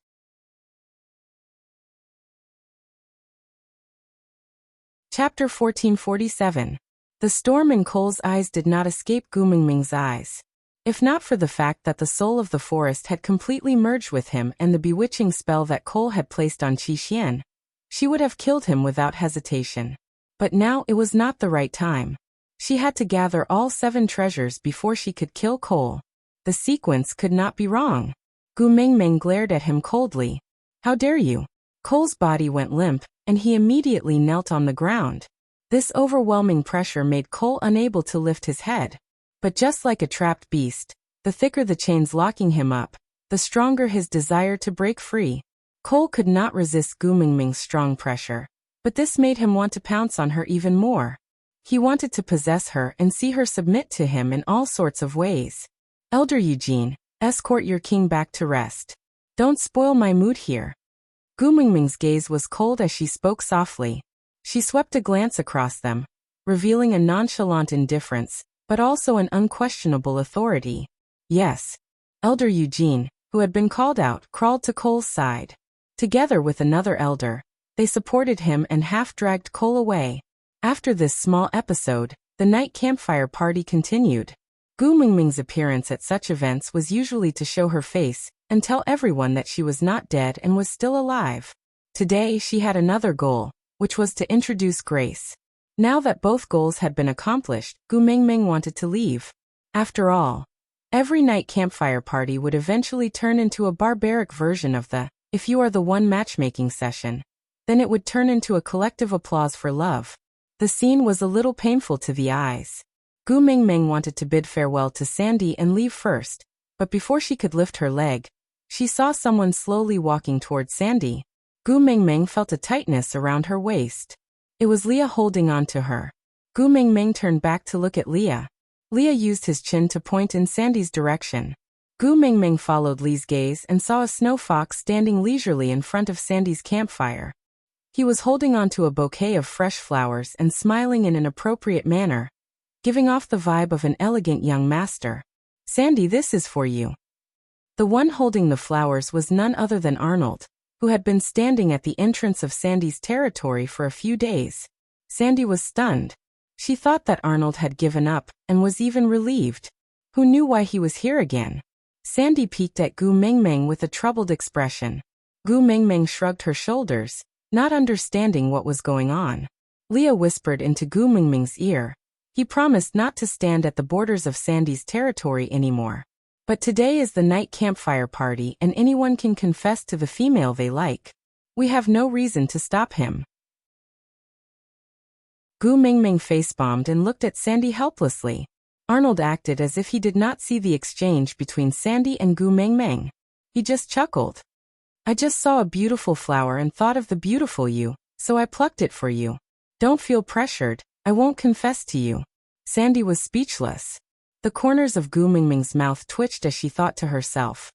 [SPEAKER 1] Chapter 1447. The storm in Cole's eyes did not escape Gu Meng Meng's eyes. If not for the fact that the soul of the forest had completely merged with him and the bewitching spell that Cole had placed on Qi Xian, she would have killed him without hesitation. But now it was not the right time. She had to gather all 7 treasures before she could kill Cole. The sequence could not be wrong. Gu Meng Meng glared at him coldly. "How dare you?" Cole's body went limp, and he immediately knelt on the ground. This overwhelming pressure made Cole unable to lift his head. But just like a trapped beast, the thicker the chains locking him up, the stronger his desire to break free. Cole could not resist Gu Meng Meng's strong pressure, but this made him want to pounce on her even more. He wanted to possess her and see her submit to him in all sorts of ways. "Elder Eugene, escort your king back to rest. Don't spoil my mood here." Gu Meng Meng's gaze was cold as she spoke softly. She swept a glance across them, revealing a nonchalant indifference, but also an unquestionable authority. Yes. Elder Eugene, who had been called out, crawled to Cole's side. Together with another elder, they supported him and half-dragged Cole away. After this small episode, the night campfire party continued. Gu Meng Meng's appearance at such events was usually to show her face and tell everyone that she was not dead and was still alive. Today she had another goal, which was to introduce Grace. Now that both goals had been accomplished, Gu Meng Meng wanted to leave. After all, every night campfire party would eventually turn into a barbaric version of the "if you are the one" matchmaking session. Then it would turn into a collective applause for love. The scene was a little painful to the eyes. Gu Meng Meng wanted to bid farewell to Sandy and leave first, but before she could lift her leg, she saw someone slowly walking toward Sandy. Gu Meng Meng felt a tightness around her waist. It was Leah holding on to her. Gu Meng Meng turned back to look at Leah. Leah used his chin to point in Sandy's direction. Gu Meng Meng followed Lee's gaze and saw a snow fox standing leisurely in front of Sandy's campfire. He was holding onto a bouquet of fresh flowers and smiling in an appropriate manner, giving off the vibe of an elegant young master. "Sandy, this is for you." The one holding the flowers was none other than Arnold, who had been standing at the entrance of Sandy's territory for a few days. Sandy was stunned. She thought that Arnold had given up, and was even relieved. Who knew why he was here again? Sandy peeked at Gu Meng Meng with a troubled expression. Gu Meng Meng shrugged her shoulders, not understanding what was going on. Leah whispered into Gu Meng Meng's ear. He promised not to stand at the borders of Sandy's territory anymore. But today is the night campfire party and anyone can confess to the female they like. We have no reason to stop him. Gu Meng Meng face-bombed and looked at Sandy helplessly. Arnold acted as if he did not see the exchange between Sandy and Gu Meng Meng. He just chuckled. "I just saw a beautiful flower and thought of the beautiful you, so I plucked it for you. Don't feel pressured, I won't confess to you." Sandy was speechless. The corners of Gu Meng Meng's mouth twitched as she thought to herself.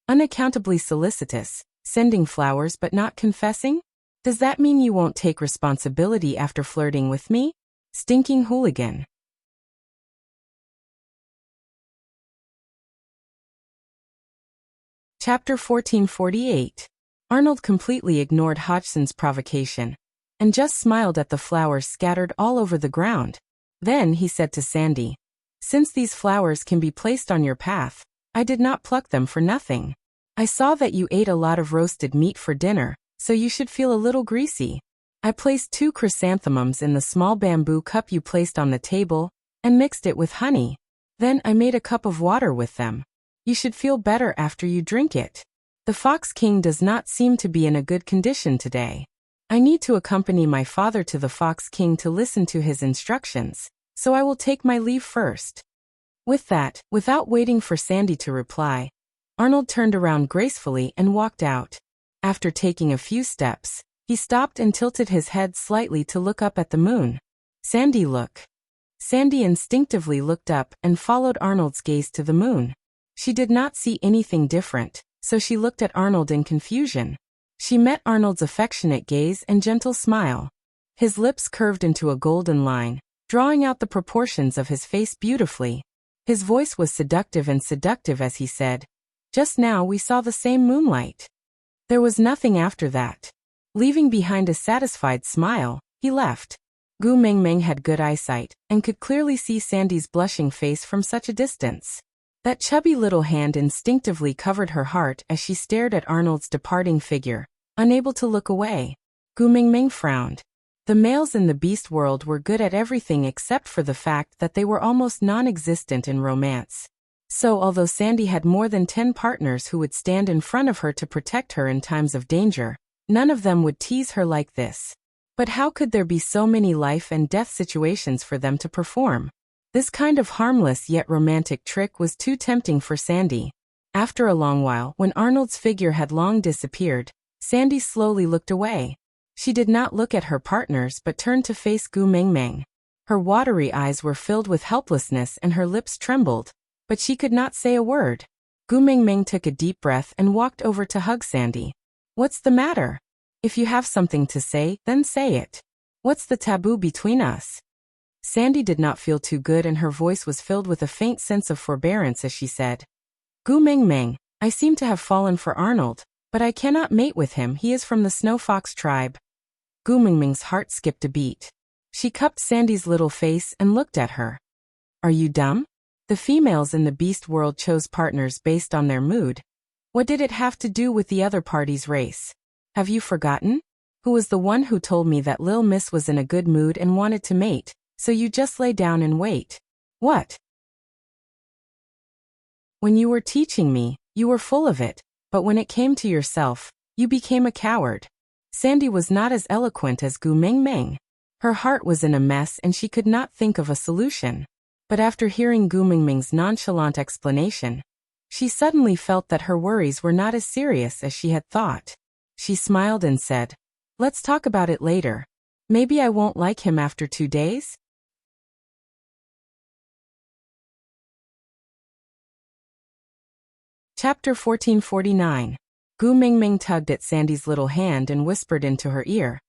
[SPEAKER 1] Unaccountably solicitous, sending flowers but not confessing? Does that mean you won't take responsibility after flirting with me? Stinking hooligan. Chapter 1448. Arnold completely ignored Hodgson's provocation, and just smiled at the flowers scattered all over the ground. Then he said to Sandy, "Since these flowers can be placed on your path, I did not pluck them for nothing. I saw that you ate a lot of roasted meat for dinner, so you should feel a little greasy. I placed 2 chrysanthemums in the small bamboo cup you placed on the table, and mixed it with honey. Then I made a cup of water with them. You should feel better after you drink it. The Fox King does not seem to be in a good condition today. I need to accompany my father to the Fox King to listen to his instructions, so I will take my leave first. With that, without waiting for Sandy to reply, Arnold turned around gracefully and walked out. After taking a few steps, he stopped and tilted his head slightly to look up at the moon. Sandy, look. Sandy instinctively looked up and followed Arnold's gaze to the moon. She did not see anything different, so she looked at Arnold in confusion. She met Arnold's affectionate gaze and gentle smile. His lips curved into a golden line, drawing out the proportions of his face beautifully. His voice was seductive as he said, "Just now we saw the same moonlight." There was nothing after that. Leaving behind a satisfied smile, he left. Gu Mingming had good eyesight, and could clearly see Sandy's blushing face from such a distance. That chubby little hand instinctively covered her heart as she stared at Arnold's departing figure, unable to look away. Gu Mingming frowned. The males in the beast world were good at everything except for the fact that they were almost non-existent in romance. So although Sandy had more than 10 partners who would stand in front of her to protect her in times of danger, none of them would tease her like this. But how could there be so many life and death situations for them to perform? This kind of harmless yet romantic trick was too tempting for Sandy. After a long while, when Arnold's figure had long disappeared, Sandy slowly looked away. She did not look at her partners but turned to face Gu Mingming. Her watery eyes were filled with helplessness and her lips trembled, but she could not say a word. Gu Mingming took a deep breath and walked over to hug Sandy. "What's the matter? If you have something to say, then say it. What's the taboo between us?" Sandy did not feel too good and her voice was filled with a faint sense of forbearance as she said, "Gu Mingming, I seem to have fallen for Arnold, but I cannot mate with him. He is from the Snow Fox tribe." Gu Mingming's heart skipped a beat. She cupped Sandy's little face and looked at her. "Are you dumb? The females in the beast world chose partners based on their mood. What did it have to do with the other party's race? Have you forgotten? Who was the one who told me that Lil Miss was in a good mood and wanted to mate, so you just lay down and wait? What? When you were teaching me, you were full of it, but when it came to yourself, you became a coward." Sandy was not as eloquent as Gu Mingming. Her heart was in a mess and she could not think of a solution. But after hearing Gu Mingming's nonchalant explanation, she suddenly felt that her worries were not as serious as she had thought. She smiled and said, "Let's talk about it later. Maybe I won't like him after 2 days?" Chapter 1449. Gu Mingming tugged at Sandy's little hand and whispered into her ear,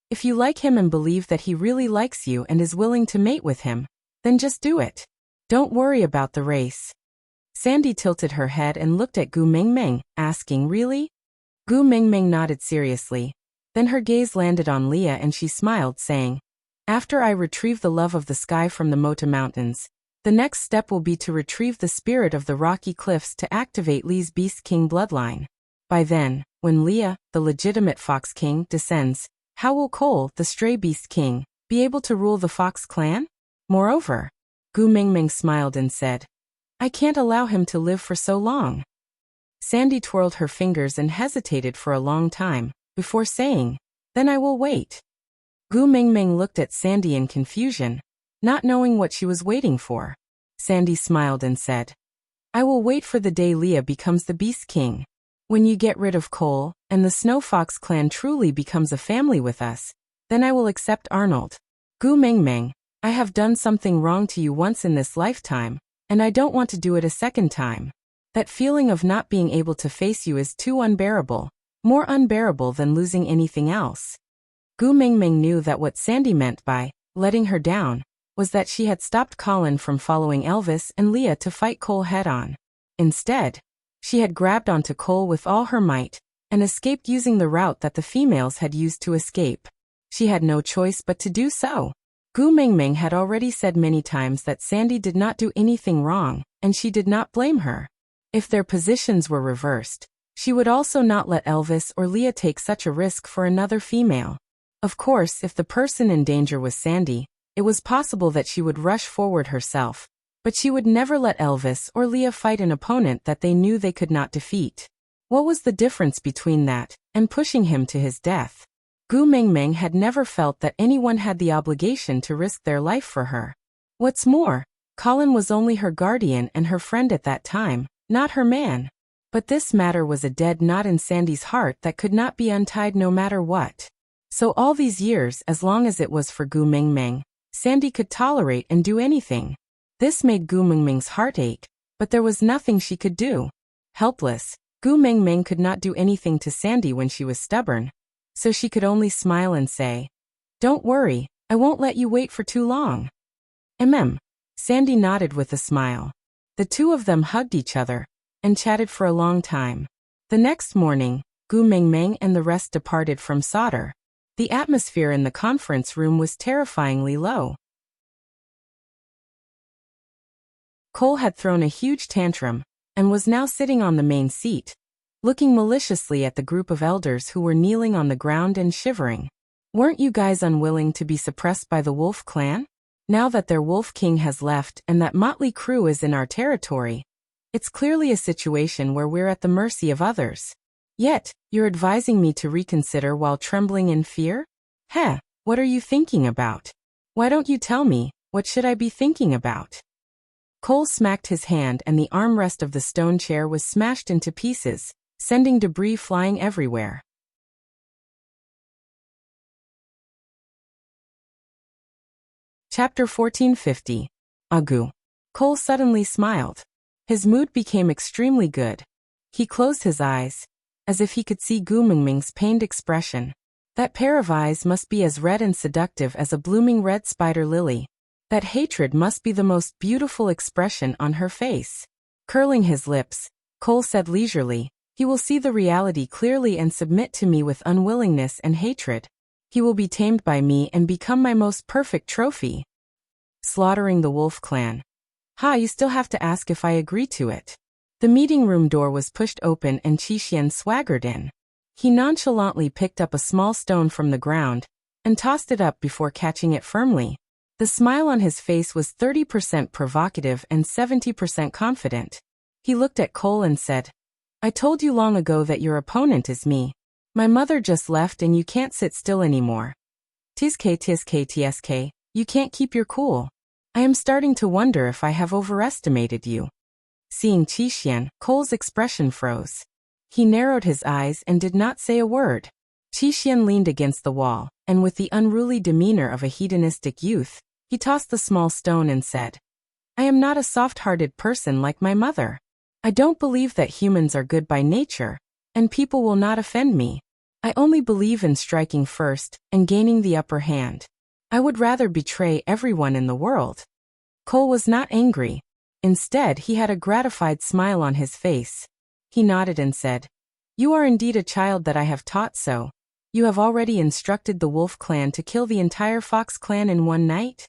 [SPEAKER 1] "If you like him and believe that he really likes you and is willing to mate with him, then just do it. Don't worry about the race." Sandy tilted her head and looked at Gu Mingming, asking, "Really?" Gu Mingming nodded seriously. Then her gaze landed on Leah and she smiled, saying, "After I retrieve the love of the sky from the Mota Mountains, the next step will be to retrieve the spirit of the rocky cliffs to activate Lee's Beast King bloodline. By then, when Leah, the legitimate Fox King, descends, how will Cole, the stray Beast King, be able to rule the Fox clan? Moreover," Gu Mingming smiled and said, "I can't allow him to live for so long." Sandy twirled her fingers and hesitated for a long time, before saying, "Then I will wait." Gu Mingming looked at Sandy in confusion, not knowing what she was waiting for. Sandy smiled and said, "I will wait for the day Leah becomes the Beast King. When you get rid of Cole, and the Snow Fox clan truly becomes a family with us, then I will accept Arnold. Gu Mingming, I have done something wrong to you once in this lifetime, and I don't want to do it a second time. That feeling of not being able to face you is too unbearable, more unbearable than losing anything else." Gu Mingming knew that what Sandy meant by letting her down was that she had stopped Colin from following Elvis and Leah to fight Cole head-on. Instead, she had grabbed onto Cole with all her might and escaped using the route that the females had used to escape. She had no choice but to do so. Gu Mingming had already said many times that Sandy did not do anything wrong, and she did not blame her. If their positions were reversed, she would also not let Elvis or Leah take such a risk for another female. Of course, if the person in danger was Sandy, it was possible that she would rush forward herself, but she would never let Elvis or Leah fight an opponent that they knew they could not defeat. What was the difference between that and pushing him to his death? Gu Mingming had never felt that anyone had the obligation to risk their life for her. What's more, Colin was only her guardian and her friend at that time, not her man. But this matter was a dead knot in Sandy's heart that could not be untied no matter what. So all these years, as long as it was for Gu Mingming, Sandy could tolerate and do anything. This made Gu Mingming's heart ache, but there was nothing she could do. Helpless, Gu Mingming could not do anything to Sandy when she was stubborn, so she could only smile and say, "Don't worry, I won't let you wait for too long." Sandy nodded with a smile. The two of them hugged each other and chatted for a long time. The next morning, Gu Mingming and the rest departed from Sauter. The atmosphere in the conference room was terrifyingly low. Cole had thrown a huge tantrum and was now sitting on the main seat, looking maliciously at the group of elders who were kneeling on the ground and shivering. "Weren't you guys unwilling to be suppressed by the Wolf clan? Now that their Wolf King has left and that motley crew is in our territory, it's clearly a situation where we're at the mercy of others. Yet, you're advising me to reconsider while trembling in fear? What are you thinking about? Why don't you tell me, what should I be thinking about?" Cole smacked his hand and the armrest of the stone chair was smashed into pieces, sending debris flying everywhere. Chapter 1450. Agu. Cole suddenly smiled. His mood became extremely good. He closed his eyes, as if he could see Gu Mingming's pained expression. That pair of eyes must be as red and seductive as a blooming red spider lily. That hatred must be the most beautiful expression on her face. Curling his lips, Cole said leisurely, "He will see the reality clearly and submit to me with unwillingness and hatred. He will be tamed by me and become my most perfect trophy." Slaughtering the Wolf clan. You still have to ask if I agree to it. The meeting room door was pushed open and Qi swaggered in. He nonchalantly picked up a small stone from the ground and tossed it up before catching it firmly. The smile on his face was 30% provocative and 70% confident. He looked at Cole and said, "I told you long ago that your opponent is me. My mother just left and you can't sit still anymore. Tsk, you can't keep your cool. I am starting to wonder if I have overestimated you." Seeing Qi, Cole's expression froze. He narrowed his eyes and did not say a word. Qi leaned against the wall, and with the unruly demeanor of a hedonistic youth, he tossed the small stone and said, "I am not a soft-hearted person like my mother. I don't believe that humans are good by nature, and people will not offend me. I only believe in striking first and gaining the upper hand. I would rather betray everyone in the world." Cole was not angry. Instead, he had a gratified smile on his face. He nodded and said, "You are indeed a child that I have taught so. You have already instructed the Wolf clan to kill the entire Fox clan in one night?"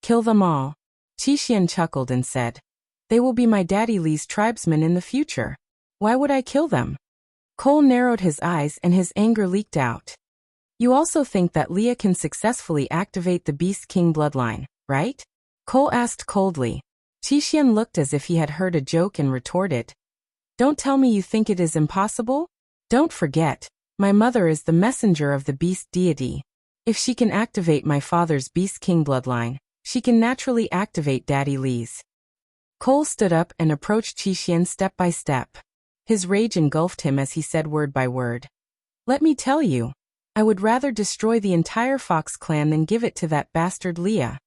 [SPEAKER 1] "Kill them all." Qi chuckled and said, "They will be my daddy Lee's tribesmen in the future. Why would I kill them?" Cole narrowed his eyes and his anger leaked out. "You also think that Leah can successfully activate the Beast King bloodline, right?" Cole asked coldly. Qi looked as if he had heard a joke and retorted, "Don't tell me you think it is impossible? Don't forget, my mother is the messenger of the beast deity. If she can activate my father's Beast King bloodline, she can naturally activate Daddy Lee's." Cole stood up and approached Qi step by step. His rage engulfed him as he said word by word, "Let me tell you, I would rather destroy the entire Fox clan than give it to that bastard Leah."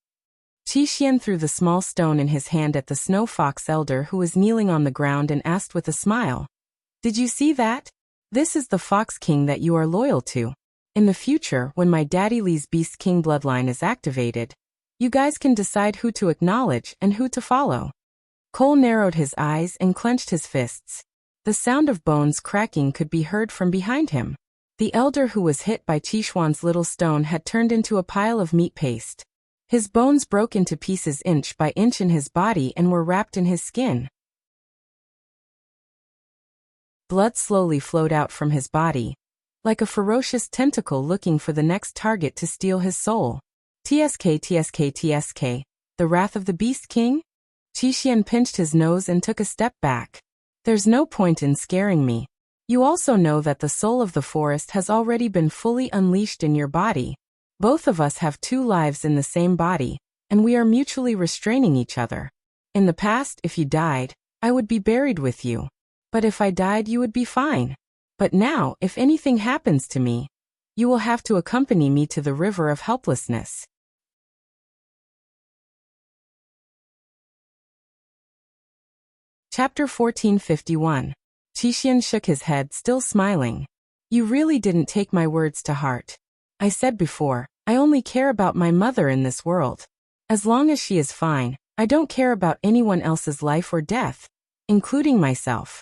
[SPEAKER 1] Qi threw the small stone in his hand at the Snow Fox elder who was kneeling on the ground and asked with a smile, "Did you see that? This is the Fox King that you are loyal to. In the future, when my Daddy Lee's Beast King bloodline is activated, you guys can decide who to acknowledge and who to follow." Cole narrowed his eyes and clenched his fists. The sound of bones cracking could be heard from behind him. The elder who was hit by Qishuan's little stone had turned into a pile of meat paste. His bones broke into pieces inch by inch in his body and were wrapped in his skin. Blood slowly flowed out from his body, like a ferocious tentacle looking for the next target to steal his soul. TSK, the wrath of the Beast King? Qi pinched his nose and took a step back. There's no point in scaring me. You also know that the soul of the forest has already been fully unleashed in your body. Both of us have 2 lives in the same body, and we are mutually restraining each other. In the past, if you died, I would be buried with you. But if I died, you would be fine. But now, if anything happens to me, you will have to accompany me to the river of helplessness. Chapter 1451. Qi shook his head, still smiling. You really didn't take my words to heart. I said before, I only care about my mother in this world. As long as she is fine, I don't care about anyone else's life or death, including myself.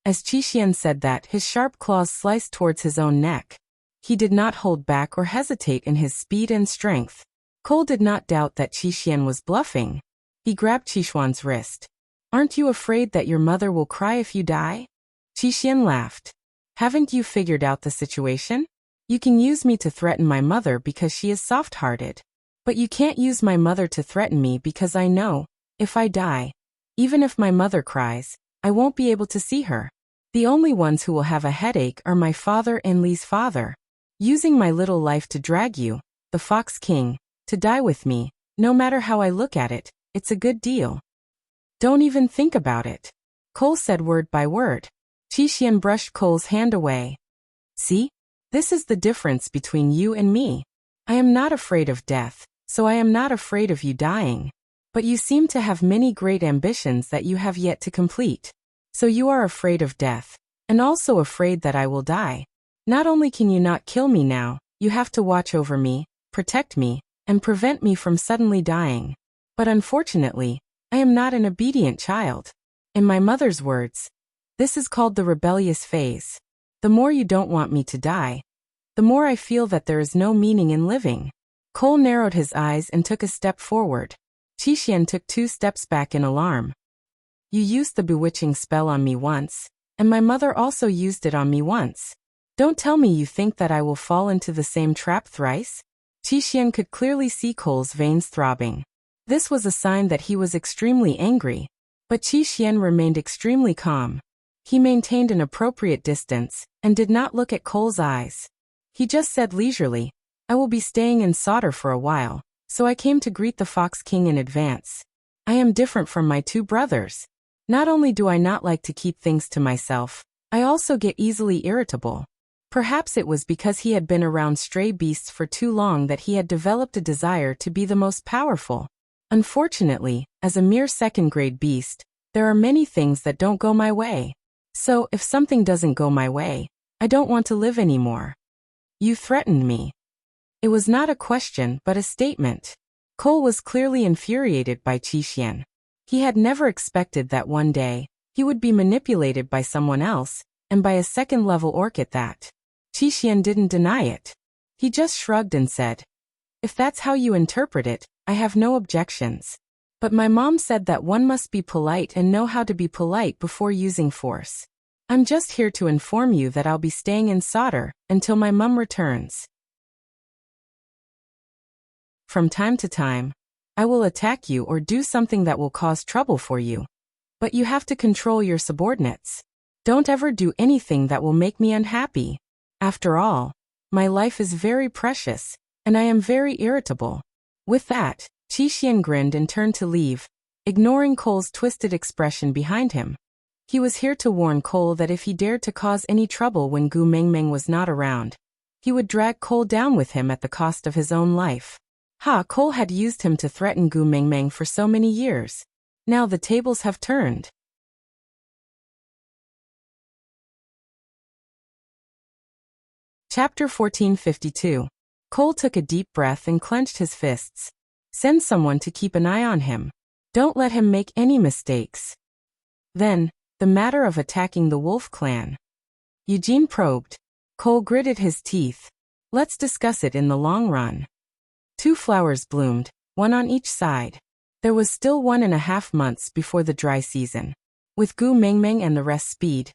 [SPEAKER 1] As Qi said that, his sharp claws sliced towards his own neck. He did not hold back or hesitate in his speed and strength. Cole did not doubt that Qi was bluffing. He grabbed Qi wrist. Aren't you afraid that your mother will cry if you die? Qi laughed. Haven't you figured out the situation? You can use me to threaten my mother because she is soft-hearted. But you can't use my mother to threaten me because I know, if I die, even if my mother cries, I won't be able to see her. The only ones who will have a headache are my father and Lee's father. Using my little life to drag you, the Fox King, to die with me, no matter how I look at it, it's a good deal. Don't even think about it. Cole said word by word. Qi brushed Cole's hand away. See? This is the difference between you and me. I am not afraid of death, so I am not afraid of you dying. But you seem to have many great ambitions that you have yet to complete. So you are afraid of death, and also afraid that I will die. Not only can you not kill me now, you have to watch over me, protect me, and prevent me from suddenly dying. But unfortunately, I am not an obedient child. In my mother's words, this is called the rebellious phase. The more you don't want me to die, the more I feel that there is no meaning in living. Cole narrowed his eyes and took a step forward. Qi took 2 steps back in alarm. You used the bewitching spell on me once, and my mother also used it on me once. Don't tell me you think that I will fall into the same trap thrice? Qi could clearly see Cole's veins throbbing. This was a sign that he was extremely angry, but Qi remained extremely calm. He maintained an appropriate distance, and did not look at Cole's eyes. He just said leisurely, I will be staying in Sauter for a while, so I came to greet the Fox King in advance. I am different from my 2 brothers. Not only do I not like to keep things to myself, I also get easily irritable. Perhaps it was because he had been around stray beasts for too long that he had developed a desire to be the most powerful. Unfortunately, as a mere 2nd-grade beast, there are many things that don't go my way. So, if something doesn't go my way, I don't want to live anymore. You threatened me. It was not a question but a statement. Cole was clearly infuriated by Qi. He had never expected that one day, he would be manipulated by someone else, and by a 2nd-level orc at that. Qi didn't deny it. He just shrugged and said, if that's how you interpret it, I have no objections. But my mom said that one must be polite and know how to be polite before using force. I'm just here to inform you that I'll be staying in Sauter until my mom returns. From time to time, I will attack you or do something that will cause trouble for you. But you have to control your subordinates. Don't ever do anything that will make me unhappy. After all, my life is very precious, and I am very irritable. With that, Qi grinned and turned to leave, ignoring Cole's twisted expression behind him. He was here to warn Cole that if he dared to cause any trouble when Gu Mengmeng was not around, he would drag Cole down with him at the cost of his own life. Cole had used him to threaten Gu Mengmeng for so many years. Now the tables have turned. Chapter 1452. Cole took a deep breath and clenched his fists. Send someone to keep an eye on him. Don't let him make any mistakes. Then, the matter of attacking the Wolf Clan. Eugene probed. Cole gritted his teeth. Let's discuss it in the long run. 2 flowers bloomed, one on each side. There was still 1.5 months before the dry season. With Gu Mengmeng and the rest speed,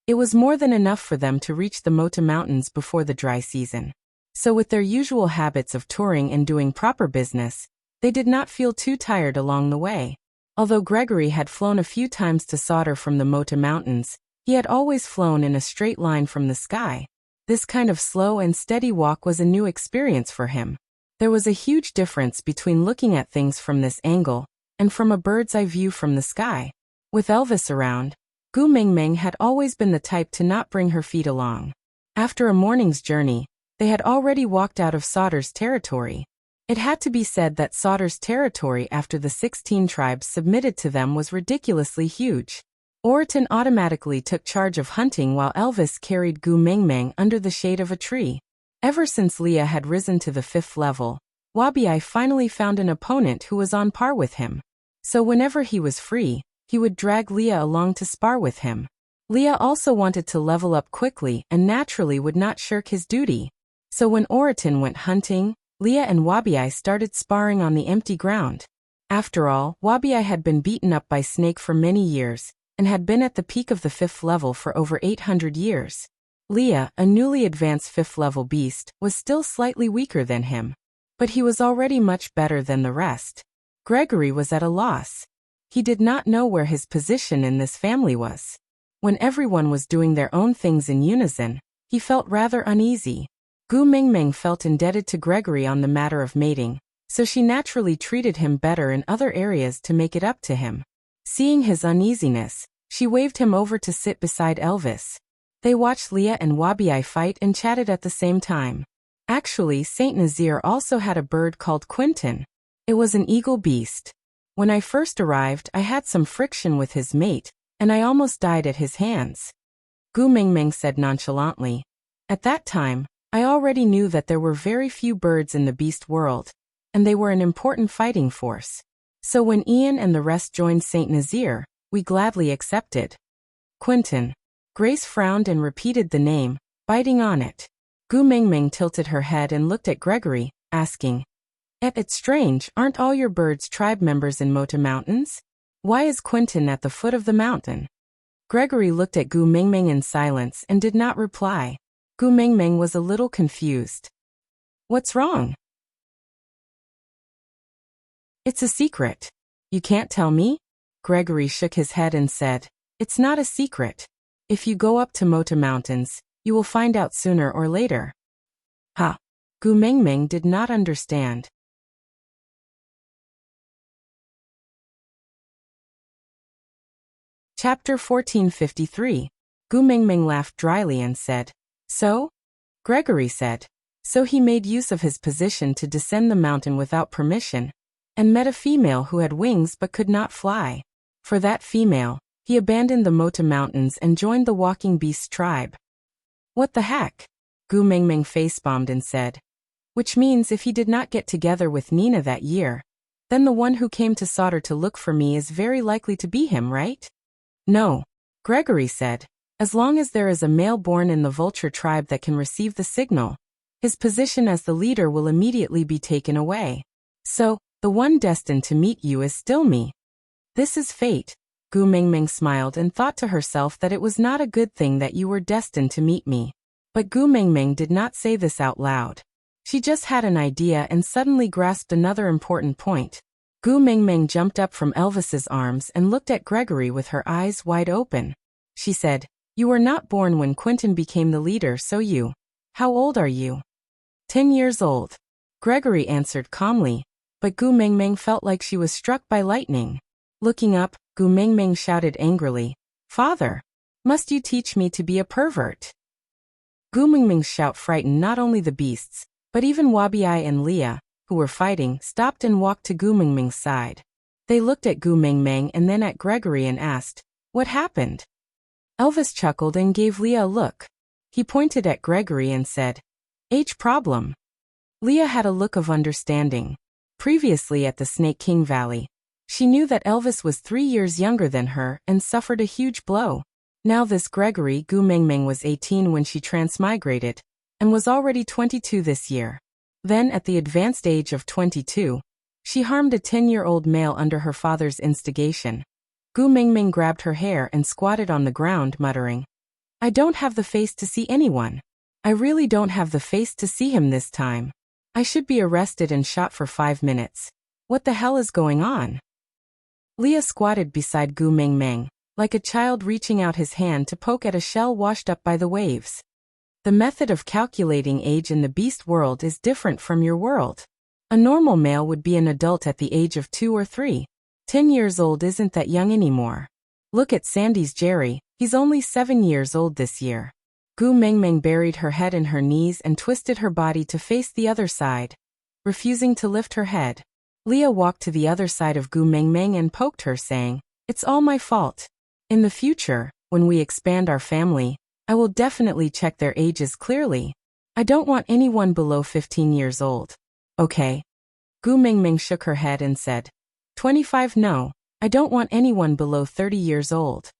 [SPEAKER 1] It was more than enough for them to reach the Mota Mountains before the dry season. So with their usual habits of touring and doing proper business, they did not feel too tired along the way. Although Gregory had flown a few times to Sauter from the Mota Mountains, he had always flown in a straight line from the sky. This kind of slow and steady walk was a new experience for him. There was a huge difference between looking at things from this angle and from a bird's-eye view from the sky. With Elvis around, Gu Mingming had always been the type to not bring her feet along. After a morning's journey, they had already walked out of Sauter's territory. It had to be said that Sauter's territory after the 16 tribes submitted to them was ridiculously huge. Oriton automatically took charge of hunting while Elvis carried Gu Mingming under the shade of a tree. Ever since Leah had risen to the 5th level, Wabiai finally found an opponent who was on par with him. So whenever he was free, he would drag Leah along to spar with him. Leah also wanted to level up quickly and naturally would not shirk his duty. So when Oriton went hunting, Leah and Wabiai started sparring on the empty ground. After all, Wabiai had been beaten up by Snake for many years, and had been at the peak of the 5th level for over 800 years. Leah, a newly advanced 5th level beast, was still slightly weaker than him. But he was already much better than the rest. Gregory was at a loss. He did not know where his position in this family was. When everyone was doing their own things in unison, he felt rather uneasy. Gu Mingming felt indebted to Gregory on the matter of mating, so she naturally treated him better in other areas to make it up to him. Seeing his uneasiness, she waved him over to sit beside Elvis. They watched Leah and Wabiai fight and chatted at the same time. Actually, Saint Nazir also had a bird called Quinton. It was an eagle beast. When I first arrived, I had some friction with his mate, and I almost died at his hands. Gu Mingming said nonchalantly. At that time, I already knew that there were very few birds in the beast world, and they were an important fighting force. So when Ian and the rest joined Saint Nazir, we gladly accepted. Quinton. Grace frowned and repeated the name, biting on it. Gu Mingming tilted her head and looked at Gregory, asking, It's strange, aren't all your birds tribe members in Mota Mountains? Why is Quinton at the foot of the mountain? Gregory looked at Gu Mingming in silence and did not reply. Gu Mingming was a little confused. What's wrong? It's a secret. You can't tell me? Gregory shook his head and said, It's not a secret. If you go up to Mota Mountains, you will find out sooner or later. Ha! Gu Mingming did not understand. Chapter 1453. Gu Mingming laughed dryly and said, So? Gregory said. So he made use of his position to descend the mountain without permission, and met a female who had wings but could not fly. For that female, he abandoned the Mota Mountains and joined the Walking Beasts tribe. What the heck? Gu Mingming face-bombed and said. Which means if he did not get together with Nina that year, then the one who came to Sauter to look for me is very likely to be him, right? No. Gregory said. As long as there is a male born in the Vulture tribe that can receive the signal, his position as the leader will immediately be taken away. So, the one destined to meet you is still me. This is fate. Gu Mingming smiled and thought to herself that it was not a good thing that you were destined to meet me. But Gu Mingming did not say this out loud. She just had an idea and suddenly grasped another important point. Gu Mingming jumped up from Elvis's arms and looked at Gregory with her eyes wide open. She said, You were not born when Quinton became the leader, so you. How old are you? 10 years old. Gregory answered calmly, but Gu Mingming felt like she was struck by lightning. Looking up, Gu Mingming shouted angrily, Father! Must you teach me to be a pervert? Gu Mingming's shout frightened not only the beasts, but even Wabiai and Leah, who were fighting, stopped and walked to Gu Mingming's side. They looked at Gu Mingming and then at Gregory and asked, What happened? Elvis chuckled and gave Leah a look. He pointed at Gregory and said, Age problem. Leah had a look of understanding. Previously at the Snake King Valley, she knew that Elvis was 3 years younger than her and suffered a huge blow. Now this Gregory Gu Mingming was 18 when she transmigrated, and was already 22 this year. Then at the advanced age of 22, she harmed a 10-year-old male under her father's instigation. Gu Mingming grabbed her hair and squatted on the ground muttering, I don't have the face to see anyone. I really don't have the face to see him this time. I should be arrested and shot for 5 minutes. What the hell is going on? Leah squatted beside Gu Mingming, like a child reaching out his hand to poke at a shell washed up by the waves. The method of calculating age in the beast world is different from your world. A normal male would be an adult at the age of 2 or 3. 10 years old isn't that young anymore. Look at Sandy's Jerry, he's only 7 years old this year. Gu Mingming buried her head in her knees and twisted her body to face the other side, refusing to lift her head. Leah walked to the other side of Gu Mingming and poked her, saying, "It's all my fault. In the future, when we expand our family, I will definitely check their ages clearly. I don't want anyone below 15 years old." Okay. Gu Mingming shook her head and said, 25 no, I don't want anyone below 30 years old.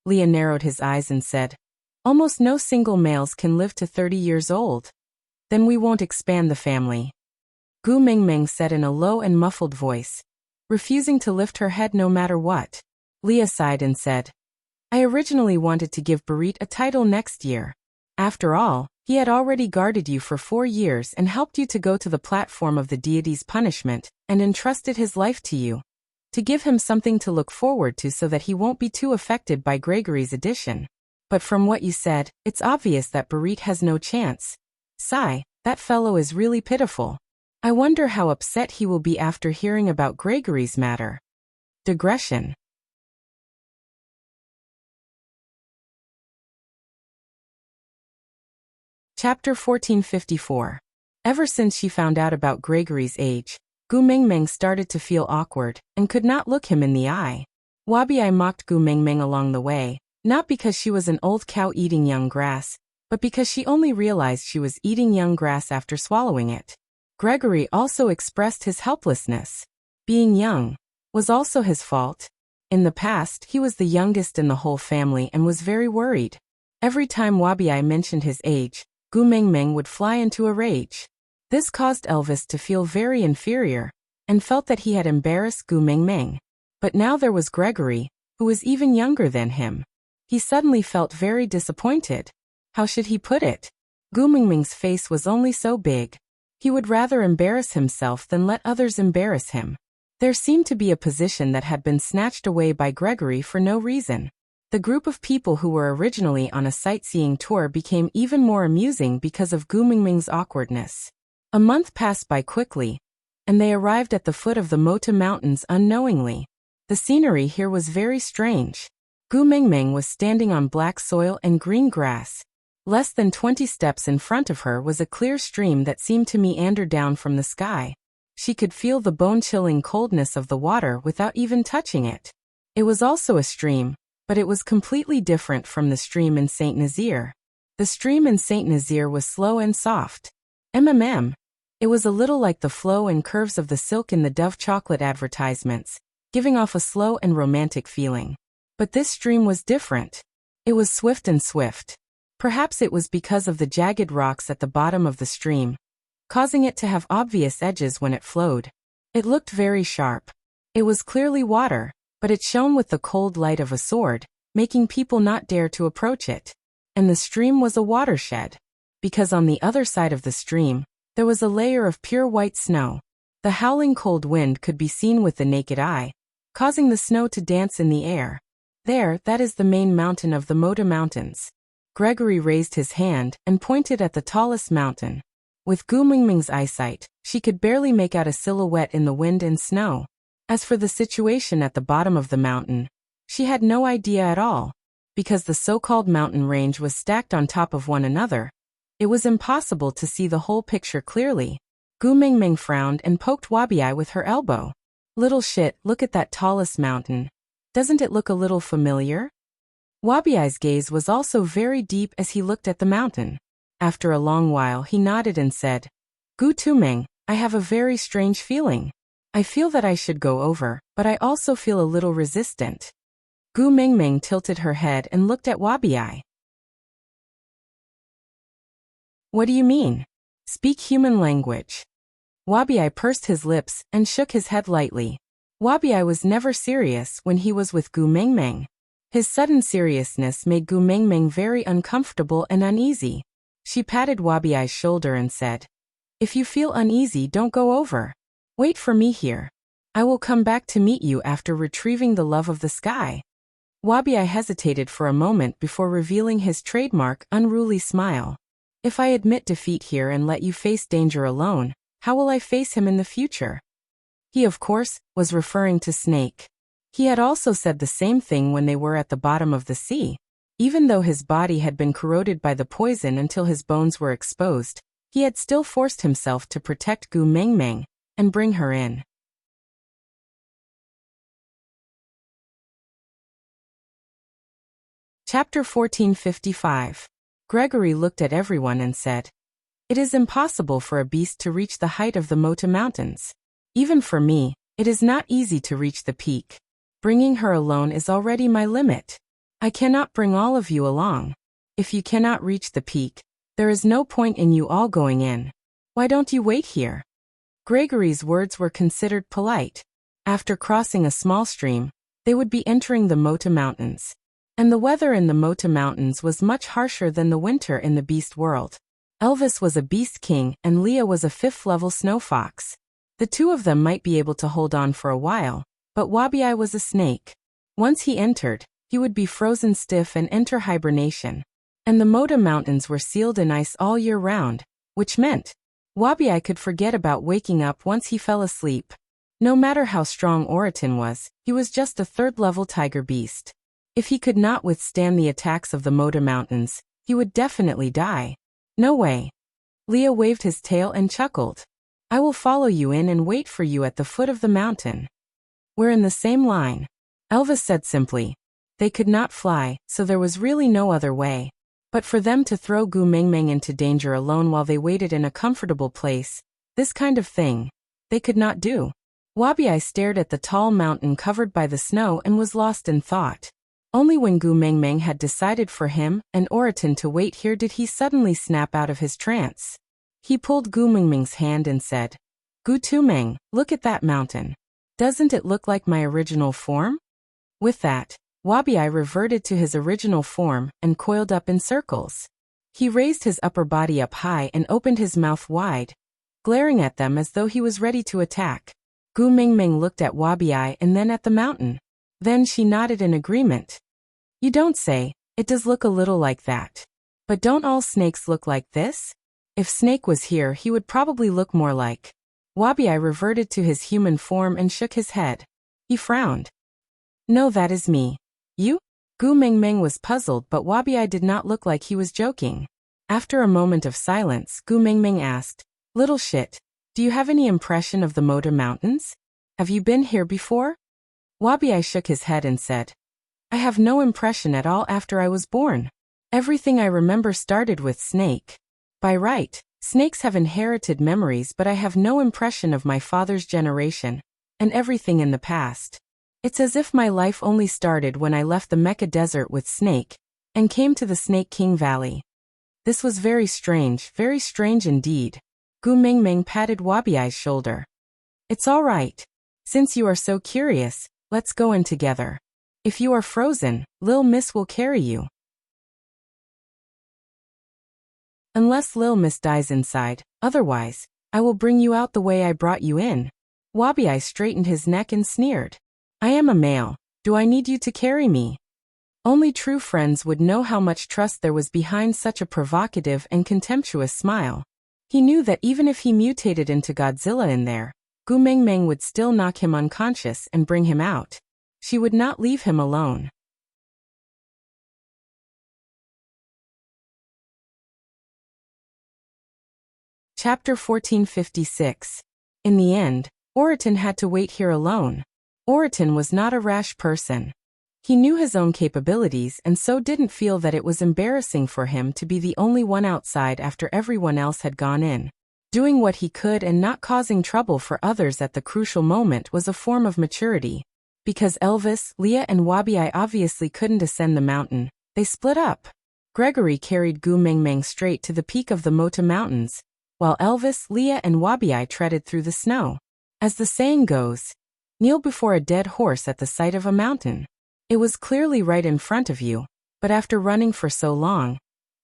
[SPEAKER 1] Leah narrowed his eyes and said, almost no single males can live to 30 years old. Then we won't expand the family. Gu Mingming said in a low and muffled voice, refusing to lift her head no matter what. Leah sighed and said, I originally wanted to give Barit a title next year. After all, he had already guarded you for 4 years and helped you to go to the platform of the deity's punishment, and entrusted his life to you. To give him something to look forward to so that he won't be too affected by Gregory's addition. But from what you said, it's obvious that Barit has no chance. Sigh, that fellow is really pitiful. I wonder how upset he will be after hearing about Gregory's matter. Digression. Chapter 1454. Ever since she found out about Gregory's age, Gu Mingming started to feel awkward, and could not look him in the eye. Wabi mocked Gu Mingming along the way, not because she was an old cow eating young grass, but because she only realized she was eating young grass after swallowing it. Gregory also expressed his helplessness. Being young was also his fault. In the past, he was the youngest in the whole family and was very worried. Every time Wabi mentioned his age, Gu Mingming would fly into a rage. This caused Elvis to feel very inferior, and felt that he had embarrassed Gu Mingming. But now there was Gregory, who was even younger than him. He suddenly felt very disappointed. How should he put it? Gu Mingming's face was only so big. He would rather embarrass himself than let others embarrass him. There seemed to be a position that had been snatched away by Gregory for no reason. The group of people who were originally on a sightseeing tour became even more amusing because of Gu Mingming's awkwardness. A month passed by quickly, and they arrived at the foot of the Mota Mountains unknowingly. The scenery here was very strange. Gu Mingming was standing on black soil and green grass. Less than 20 steps in front of her was a clear stream that seemed to meander down from the sky. She could feel the bone-chilling coldness of the water without even touching it. It was also a stream, but it was completely different from the stream in Saint Nazaire. The stream in Saint Nazaire was slow and soft. It was a little like the flow and curves of the silk in the Dove chocolate advertisements, giving off a slow and romantic feeling. But this stream was different. It was swift and swift. Perhaps it was because of the jagged rocks at the bottom of the stream, causing it to have obvious edges when it flowed. It looked very sharp. It was clearly water, but it shone with the cold light of a sword, making people not dare to approach it. And the stream was a watershed, because on the other side of the stream, there was a layer of pure white snow. The howling cold wind could be seen with the naked eye, causing the snow to dance in the air. That is the main mountain of the Mota Mountains. Gregory raised his hand and pointed at the tallest mountain. With Gu Mingming's eyesight, she could barely make out a silhouette in the wind and snow. As for the situation at the bottom of the mountain, she had no idea at all. Because the so-called mountain range was stacked on top of one another, it was impossible to see the whole picture clearly. Gu Mingming frowned and poked Wabi with her elbow. Little shit, look at that tallest mountain. Doesn't it look a little familiar? Wabi's gaze was also very deep as he looked at the mountain. After a long while he nodded and said, Gu Tuming, I have a very strange feeling. I feel that I should go over, but I also feel a little resistant. Gu Mingming tilted her head and looked at Wabi. What do you mean? Speak human language. Wabi pursed his lips and shook his head lightly. Wabi was never serious when he was with Gu Mingming. His sudden seriousness made Gu Mingming very uncomfortable and uneasy. She patted Wabiai's shoulder and said, "If you feel uneasy, don't go over. Wait for me here. I will come back to meet you after retrieving the love of the sky." Wabiai hesitated for a moment before revealing his trademark unruly smile. "If I admit defeat here and let you face danger alone, how will I face him in the future?" He, of course, was referring to Snake. He had also said the same thing when they were at the bottom of the sea. Even though his body had been corroded by the poison until his bones were exposed, he had still forced himself to protect Gu Mingming and bring her in. Chapter 1455. Gregory looked at everyone and said, "It is impossible for a beast to reach the height of the Mota Mountains. Even for me, it is not easy to reach the peak. Bringing her alone is already my limit. I cannot bring all of you along. If you cannot reach the peak, there is no point in you all going in. Why don't you wait here?" Gregory's words were considered polite. After crossing a small stream, they would be entering the Mota Mountains. And the weather in the Mota Mountains was much harsher than the winter in the beast world. Elvis was a beast king and Leah was a 5th-level snow fox. The two of them might be able to hold on for a while, but Wabiai was a snake. Once he entered, he would be frozen stiff and enter hibernation. And the Mota Mountains were sealed in ice all year round, which meant Wabiai could forget about waking up once he fell asleep. No matter how strong Oriton was, he was just a 3rd-level tiger beast. If he could not withstand the attacks of the Mota Mountains, he would definitely die. No way. Leah waved his tail and chuckled. "I will follow you in and wait for you at the foot of the mountain. We're in the same line." Elvis said simply. They could not fly, so there was really no other way. But for them to throw Gu Mingming into danger alone while they waited in a comfortable place, this kind of thing, they could not do. Wabiai stared at the tall mountain covered by the snow and was lost in thought. Only when Gu Mingming had decided for him and Oriton to wait here did he suddenly snap out of his trance. He pulled Gu Mingming's hand and said, "Gu Tumeng, look at that mountain. Doesn't it look like my original form?" With that, Wabiai reverted to his original form and coiled up in circles. He raised his upper body up high and opened his mouth wide, glaring at them as though he was ready to attack. Gu Mingming looked at Wabiai and then at the mountain. Then she nodded in agreement. "You don't say, it does look a little like that. But don't all snakes look like this? If Snake was here he would probably look more like..." Wabiai reverted to his human form and shook his head. He frowned. "No, that is me. You?" Gu Mingming was puzzled, but Wabiai did not look like he was joking. After a moment of silence, Gu Mingming asked, "Little shit, do you have any impression of the Mota Mountains? Have you been here before?" Wabiai shook his head and said, "I have no impression at all after I was born. Everything I remember started with Snake. By right, snakes have inherited memories, but I have no impression of my father's generation, and everything in the past. It's as if my life only started when I left the Mecca Desert with Snake, and came to the Snake King Valley." This was very strange indeed. Gu Mingming patted Wabiai's shoulder. "It's all right. Since you are so curious, let's go in together. If you are frozen, Lil Miss will carry you. Unless Lil Miss dies inside, otherwise, I will bring you out the way I brought you in." Wabiai straightened his neck and sneered. "I am a male. Do I need you to carry me?" Only true friends would know how much trust there was behind such a provocative and contemptuous smile. He knew that even if he mutated into Godzilla in there, Gu Mingming would still knock him unconscious and bring him out. She would not leave him alone. Chapter 1456. In the end, Oriton had to wait here alone. Oriton was not a rash person. He knew his own capabilities and so didn't feel that it was embarrassing for him to be the only one outside after everyone else had gone in. Doing what he could and not causing trouble for others at the crucial moment was a form of maturity. Because Elvis, Leah and Wabiai obviously couldn't ascend the mountain, they split up. Gregory carried Gu Mingming straight to the peak of the Mota Mountains, while Elvis, Leah and Wabiai treaded through the snow. As the saying goes, kneel before a dead horse at the sight of a mountain. It was clearly right in front of you, but after running for so long,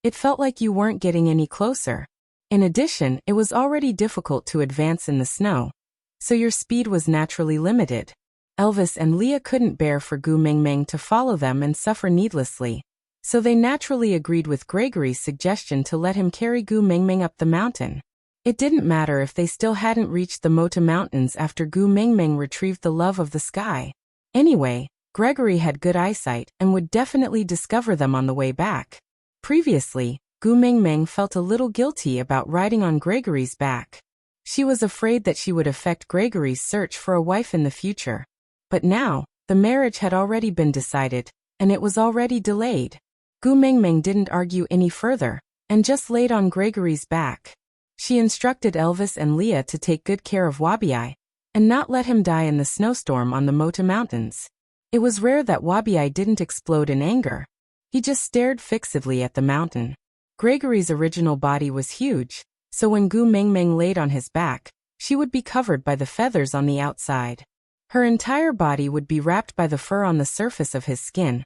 [SPEAKER 1] it felt like you weren't getting any closer. In addition, it was already difficult to advance in the snow, so your speed was naturally limited. Elvis and Leah couldn't bear for Gu Mingming to follow them and suffer needlessly, so they naturally agreed with Gregory's suggestion to let him carry Gu Mingming up the mountain. It didn't matter if they still hadn't reached the Mota Mountains after Gu Mingming retrieved the love of the sky. Anyway, Gregory had good eyesight and would definitely discover them on the way back. Previously, Gu Mingming felt a little guilty about riding on Gregory's back. She was afraid that she would affect Gregory's search for a wife in the future. But now, the marriage had already been decided, and it was already delayed. Gu Mingming didn't argue any further, and just laid on Gregory's back. She instructed Elvis and Leah to take good care of Wabi, and not let him die in the snowstorm on the Mota Mountains. It was rare that Wabi didn't explode in anger. He just stared fixedly at the mountain. Gregory's original body was huge, so when Gu Mingming laid on his back, she would be covered by the feathers on the outside. Her entire body would be wrapped by the fur on the surface of his skin,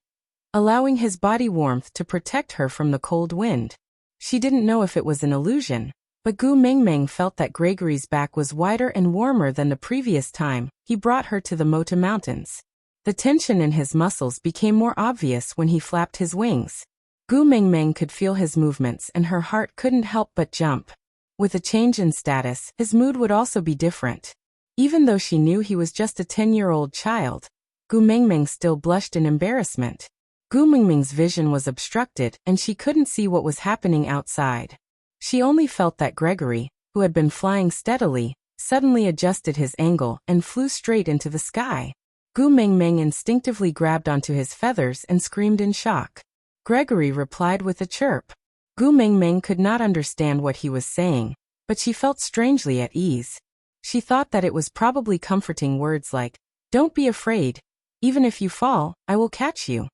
[SPEAKER 1] allowing his body warmth to protect her from the cold wind. She didn't know if it was an illusion, but Gu Mingming felt that Gregory's back was wider and warmer than the previous time he brought her to the Mota Mountains. The tension in his muscles became more obvious when he flapped his wings. Gu Mingming could feel his movements and her heart couldn't help but jump. With a change in status, his mood would also be different. Even though she knew he was just a 10-year-old child, Gu Mingming still blushed in embarrassment. Gu Mingming's vision was obstructed and she couldn't see what was happening outside. She only felt that Gregory, who had been flying steadily, suddenly adjusted his angle and flew straight into the sky. Gu Mingming instinctively grabbed onto his feathers and screamed in shock. Gregory replied with a chirp. Gu Mingming could not understand what he was saying, but she felt strangely at ease. She thought that it was probably comforting words like, "Don't be afraid. Even if you fall, I will catch you."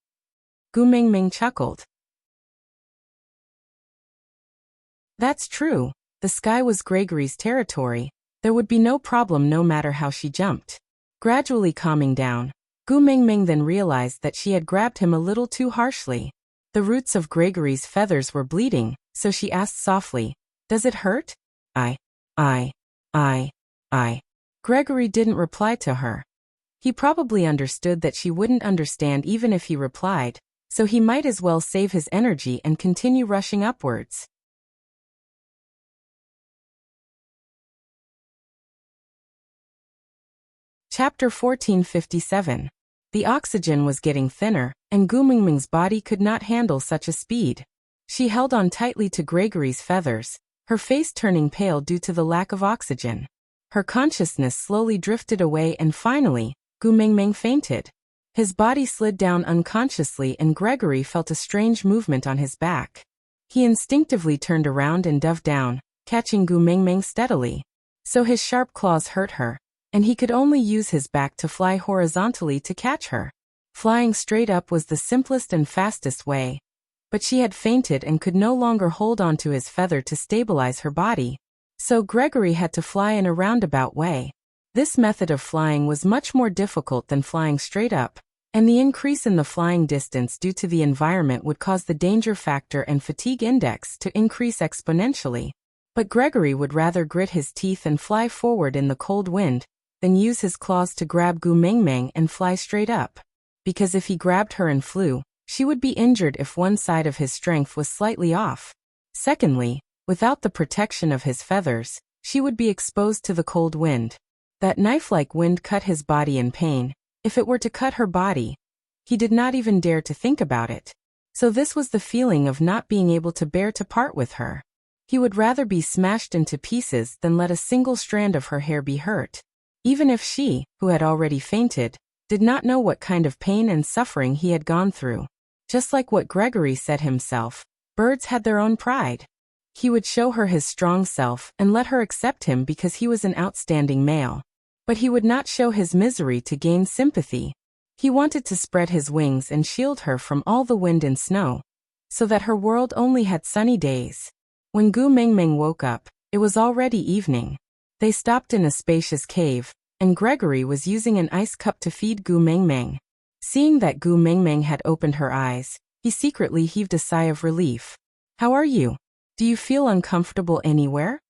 [SPEAKER 1] Gu Mingming chuckled. That's true. The sky was Gregory's territory. There would be no problem no matter how she jumped. Gradually calming down, Gu Mingming then realized that she had grabbed him a little too harshly. The roots of Gregory's feathers were bleeding, so she asked softly, "Does it hurt?" I. Gregory didn't reply to her. He probably understood that she wouldn't understand even if he replied, so he might as well save his energy and continue rushing upwards. Chapter 1457. The oxygen was getting thinner, and Gu Mingming's body could not handle such a speed. She held on tightly to Gregory's feathers, her face turning pale due to the lack of oxygen. Her consciousness slowly drifted away and finally, Gu Mingming fainted. His body slid down unconsciously and Gregory felt a strange movement on his back. He instinctively turned around and dove down, catching Gu Mingming steadily. So his sharp claws hurt her, and he could only use his back to fly horizontally to catch her. Flying straight up was the simplest and fastest way, but she had fainted and could no longer hold on to his feather to stabilize her body. So Gregory had to fly in a roundabout way. This method of flying was much more difficult than flying straight up, and the increase in the flying distance due to the environment would cause the danger factor and fatigue index to increase exponentially. But Gregory would rather grit his teeth and fly forward in the cold wind than use his claws to grab Gu Mingming and fly straight up. Because if he grabbed her and flew, she would be injured if one side of his strength was slightly off. Secondly, without the protection of his feathers, she would be exposed to the cold wind. That knife-like wind cut his body in pain. If it were to cut her body, he did not even dare to think about it. So this was the feeling of not being able to bear to part with her. He would rather be smashed into pieces than let a single strand of her hair be hurt. Even if she, who had already fainted, did not know what kind of pain and suffering he had gone through. Just like what Gregory said himself, birds had their own pride. He would show her his strong self and let her accept him because he was an outstanding male. But he would not show his misery to gain sympathy. He wanted to spread his wings and shield her from all the wind and snow, so that her world only had sunny days. When Gu Mingming woke up, it was already evening. They stopped in a spacious cave, and Gregory was using an ice cup to feed Gu Mingming. Seeing that Gu Mingming had opened her eyes, he secretly heaved a sigh of relief. How are you? Do you feel uncomfortable anywhere?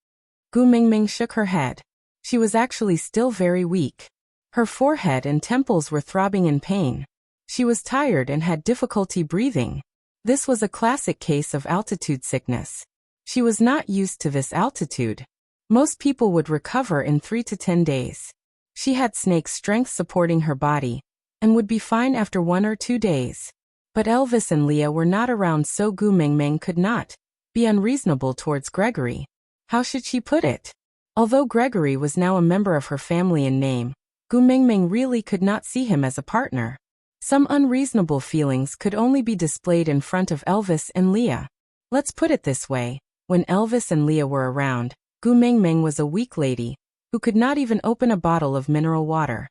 [SPEAKER 1] Gu Mingming shook her head. She was actually still very weak. Her forehead and temples were throbbing in pain. She was tired and had difficulty breathing. This was a classic case of altitude sickness. She was not used to this altitude. Most people would recover in 3 to 10 days. She had snake strength supporting her body, and would be fine after 1 or 2 days. But Elvis and Leah were not around, so Gu Mingming could not be unreasonable towards Gregory. How should she put it? Although Gregory was now a member of her family in name, Gu Mingming really could not see him as a partner. Some unreasonable feelings could only be displayed in front of Elvis and Leah. Let's put it this way, when Elvis and Leah were around, Gu Mingming was a weak lady, who could not even open a bottle of mineral water.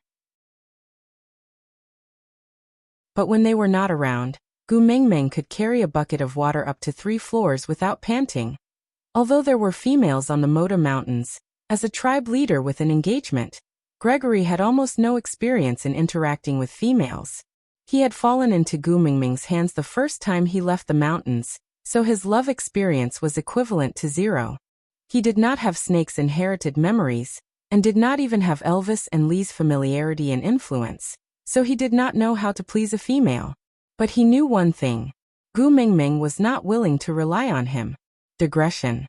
[SPEAKER 1] But when they were not around, Gu Mingming could carry a bucket of water up to 3 floors without panting. Although there were females on the Moda Mountains, as a tribe leader with an engagement, Gregory had almost no experience in interacting with females. He had fallen into Gu Mingming's hands the first time he left the mountains, so his love experience was equivalent to 0. He did not have Snake's inherited memories, and did not even have Elvis and Lee's familiarity and influence, so he did not know how to please a female. But he knew one thing. Gu Mingming was not willing to rely on him. Digression.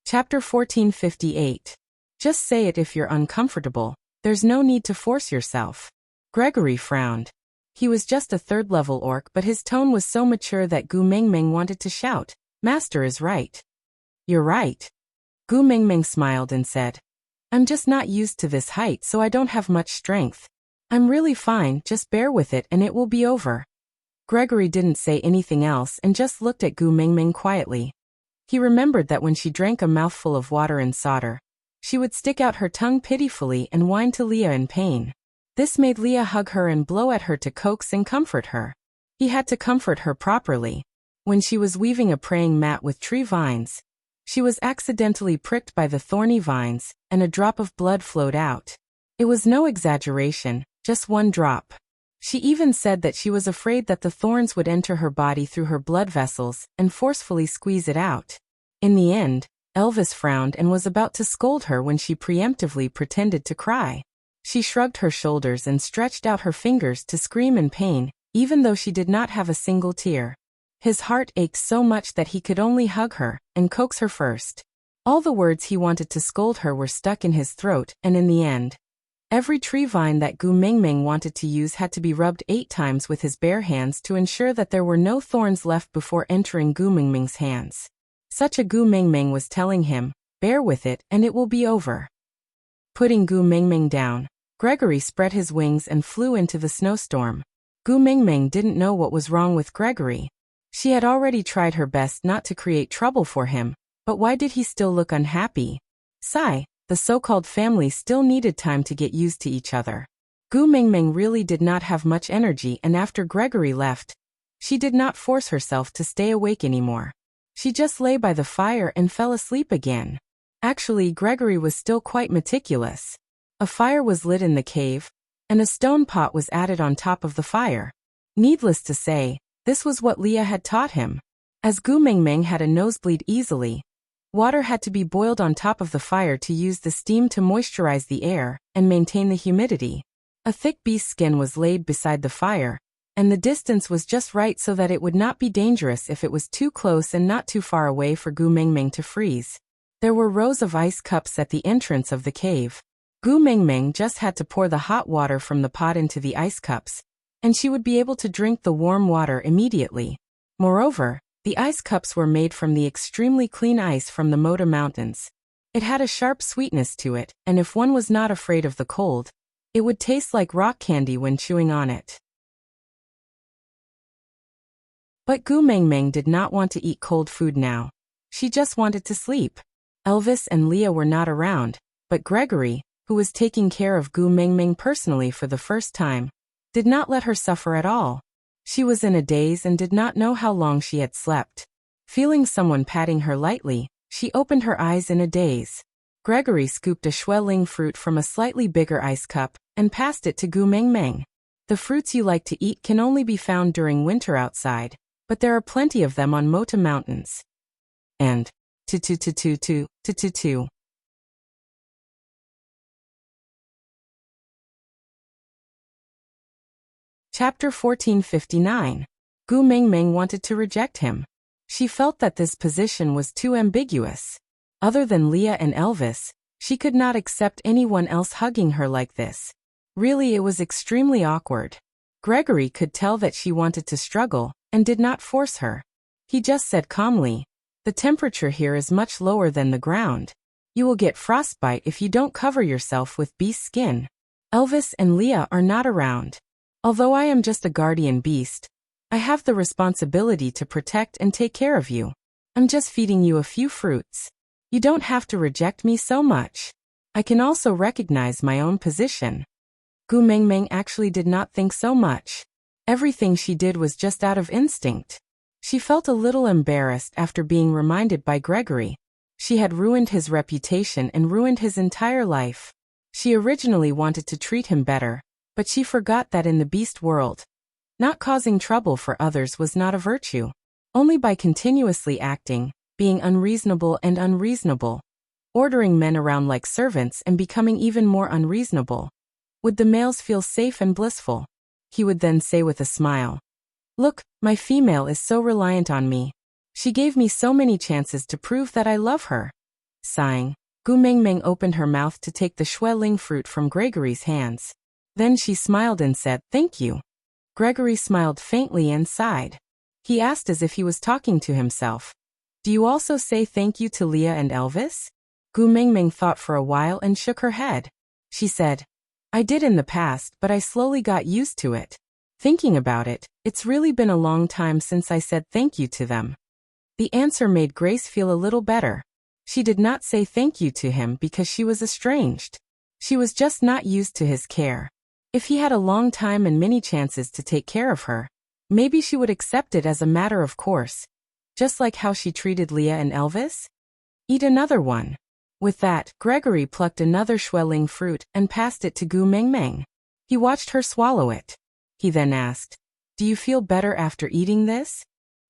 [SPEAKER 1] Chapter 1458. Just say it if you're uncomfortable. There's no need to force yourself. Gregory frowned. He was just a 3rd-level orc, but his tone was so mature that Gu Mingming wanted to shout, "Master is right." You're right. Gu Mingming smiled and said, I'm just not used to this height, so I don't have much strength. I'm really fine, just bear with it and it will be over. Gregory didn't say anything else and just looked at Gu Mingming quietly. He remembered that when she drank a mouthful of water in solder, she would stick out her tongue pitifully and whine to Leah in pain. This made Leah hug her and blow at her to coax and comfort her. He had to comfort her properly. When she was weaving a praying mat with tree vines, she was accidentally pricked by the thorny vines, and a drop of blood flowed out. It was no exaggeration, just 1 drop. She even said that she was afraid that the thorns would enter her body through her blood vessels and forcefully squeeze it out. In the end, Elvis frowned and was about to scold her when she preemptively pretended to cry. She shrugged her shoulders and stretched out her fingers to scream in pain, even though she did not have a single tear. His heart ached so much that he could only hug her and coax her first. All the words he wanted to scold her were stuck in his throat, and in the end, every tree vine that Gu Mingming wanted to use had to be rubbed 8 times with his bare hands to ensure that there were no thorns left before entering Gu Mingming's hands. Such a Gu Mingming was telling him, bear with it and it will be over. Putting Gu Mingming down, Gregory spread his wings and flew into the snowstorm. Gu Mingming didn't know what was wrong with Gregory. She had already tried her best not to create trouble for him, but why did he still look unhappy? Sigh, the so-called family still needed time to get used to each other. Gu Mingming really did not have much energy, and after Gregory left, she did not force herself to stay awake anymore. She just lay by the fire and fell asleep again. Actually, Gregory was still quite meticulous. A fire was lit in the cave, and a stone pot was added on top of the fire. Needless to say, this was what Leah had taught him. As Gu Mingming had a nosebleed easily, water had to be boiled on top of the fire to use the steam to moisturize the air and maintain the humidity. A thick beast skin was laid beside the fire, and the distance was just right so that it would not be dangerous if it was too close and not too far away for Gu Mingming to freeze. There were rows of ice cups at the entrance of the cave. Gu Mingming just had to pour the hot water from the pot into the ice cups, and she would be able to drink the warm water immediately. Moreover, the ice cups were made from the extremely clean ice from the Moda Mountains. It had a sharp sweetness to it, and if one was not afraid of the cold, it would taste like rock candy when chewing on it. But Gu Mingming did not want to eat cold food now. She just wanted to sleep. Elvis and Leah were not around, but Gregory, who was taking care of Gu Mingming personally for the first time, did not let her suffer at all. She was in a daze and did not know how long she had slept. Feeling someone patting her lightly, she opened her eyes in a daze. Gregory scooped a Schweling fruit from a slightly bigger ice cup and passed it to Gu Mengmeng. The fruits you like to eat can only be found during winter outside, but there are plenty of them on Mota Mountains. And tu. Chapter 1459. Gu Mengmeng wanted to reject him. She felt that this position was too ambiguous. Other than Leah and Elvis, she could not accept anyone else hugging her like this. Really, it was extremely awkward. Gregory could tell that she wanted to struggle, and did not force her. He just said calmly, "The temperature here is much lower than the ground. You will get frostbite if you don't cover yourself with beast skin. Elvis and Leah are not around. Although I am just a guardian beast, I have the responsibility to protect and take care of you. I'm just feeding you a few fruits. You don't have to reject me so much. I can also recognize my own position." Gu Mengmeng actually did not think so much. Everything she did was just out of instinct. She felt a little embarrassed after being reminded by Gregory. She had ruined his reputation and ruined his entire life. She originally wanted to treat him better, but she forgot that in the beast world, not causing trouble for others was not a virtue. Only by continuously acting, being unreasonable and unreasonable, ordering men around like servants and becoming even more unreasonable, would the males feel safe and blissful. He would then say with a smile, "Look, my female is so reliant on me. She gave me so many chances to prove that I love her." Sighing, Gu Mengmeng opened her mouth to take the Schweling fruit from Gregory's hands. Then she smiled and said, "Thank you." Gregory smiled faintly and sighed. He asked as if he was talking to himself, "Do you also say thank you to Leah and Elvis?" Gu Mengmeng thought for a while and shook her head. She said, "I did in the past, but I slowly got used to it. Thinking about it, it's really been a long time since I said thank you to them." The answer made Grace feel a little better. She did not say thank you to him because she was estranged. She was just not used to his care. If he had a long time and many chances to take care of her, maybe she would accept it as a matter of course, just like how she treated Leah and Elvis. "Eat another one." With that, Gregory plucked another Schweling fruit and passed it to Gu Mengmeng. He watched her swallow it. He then asked, "Do you feel better after eating this?"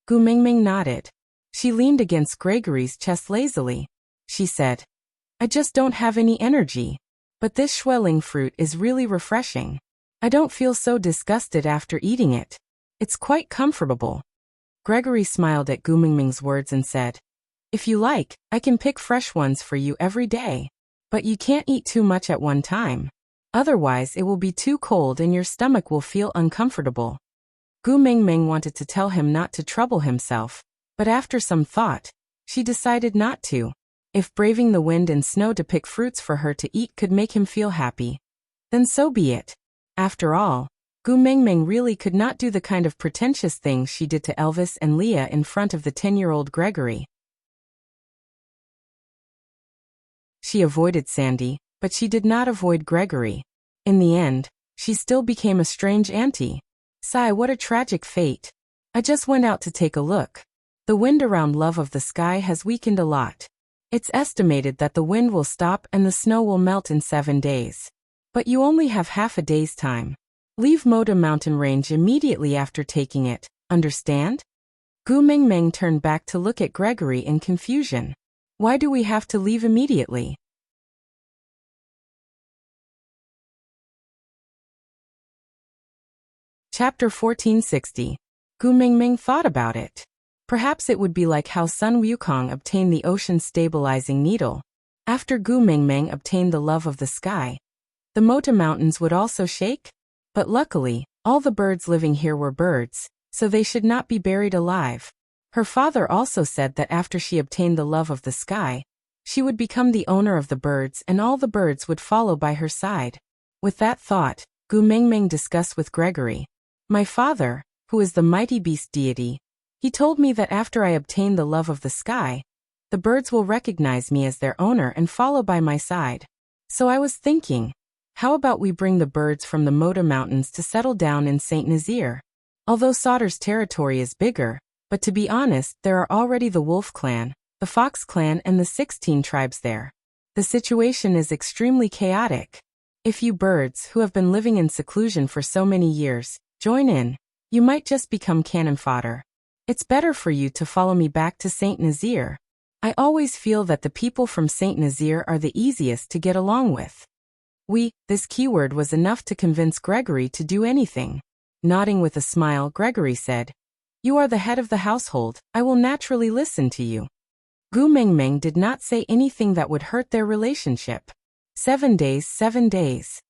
[SPEAKER 1] Gu Mengmeng nodded. She leaned against Gregory's chest lazily. She said, "I just don't have any energy. But this Schweling fruit is really refreshing. I don't feel so disgusted after eating it. It's quite comfortable." Gregory smiled at Gu Mengmeng's words and said, "If you like, I can pick fresh ones for you every day. But you can't eat too much at one time. Otherwise it will be too cold and your stomach will feel uncomfortable." Gu Mengmeng wanted to tell him not to trouble himself, but after some thought, she decided not to. If braving the wind and snow to pick fruits for her to eat could make him feel happy, then so be it. After all, Gu Mengmeng really could not do the kind of pretentious things she did to Elvis and Leah in front of the 10-year-old Gregory. She avoided Sandy, but she did not avoid Gregory. In the end, she still became a strange auntie. Sigh, what a tragic fate. I just went out to take a look. The wind around Love of the Sky has weakened a lot. It's estimated that the wind will stop and the snow will melt in 7 days. But you only have half a day's time. Leave Mota mountain range immediately after taking it, understand? Gu Mengmeng turned back to look at Gregory in confusion. Why do we have to leave immediately? Chapter 1460. Gu Mengmeng thought about it. Perhaps it would be like how Sun Wukong obtained the ocean stabilizing needle. After Gu Mengmeng obtained the love of the sky, the Mota mountains would also shake? But luckily, all the birds living here were birds, so they should not be buried alive. Her father also said that after she obtained the love of the sky, she would become the owner of the birds and all the birds would follow by her side. With that thought, Gu Mengmeng discussed with Gregory. My father, who is the mighty beast deity, he told me that after I obtain the love of the sky, the birds will recognize me as their owner and follow by my side. So I was thinking, how about we bring the birds from the Mota Mountains to settle down in St. Nazaire? Although Sauter's territory is bigger, but to be honest, there are already the Wolf clan, the Fox clan and the 16 tribes there. The situation is extremely chaotic. If you birds, who have been living in seclusion for so many years, join in, you might just become cannon fodder. It's better for you to follow me back to Saint Nazaire. I always feel that the people from Saint Nazaire are the easiest to get along with. This keyword was enough to convince Gregory to do anything. Nodding with a smile, Gregory said, "You are the head of the household, I will naturally listen to you." Gu Mingming did not say anything that would hurt their relationship. 7 days, 7 days.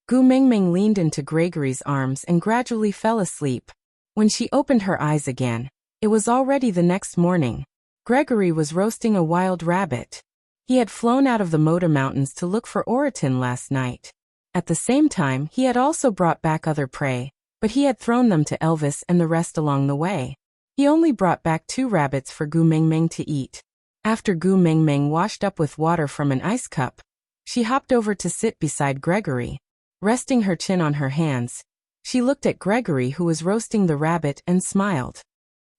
[SPEAKER 1] Gu Mingming leaned into Gregory's arms and gradually fell asleep. When she opened her eyes again, it was already the next morning. Gregory was roasting a wild rabbit. He had flown out of the Moda Mountains to look for Oriton last night. At the same time, he had also brought back other prey, but he had thrown them to Elvis and the rest along the way. He only brought back 2 rabbits for Gu Mingming to eat. After Gu Mingming washed up with water from an ice cup, she hopped over to sit beside Gregory. Resting her chin on her hands, she looked at Gregory, who was roasting the rabbit, and smiled.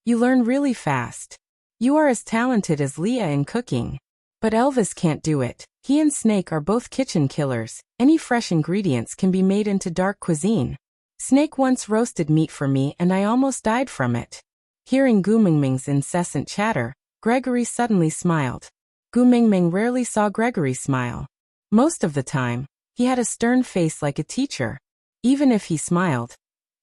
[SPEAKER 1] "You learn really fast. You are as talented as Leah in cooking. But Elvis can't do it. He and Snake are both kitchen killers. Any fresh ingredients can be made into dark cuisine. Snake once roasted meat for me and I almost died from it." Hearing Gu Mingming's incessant chatter, Gregory suddenly smiled. Gu Mingming rarely saw Gregory smile. Most of the time, he had a stern face like a teacher. Even if he smiled,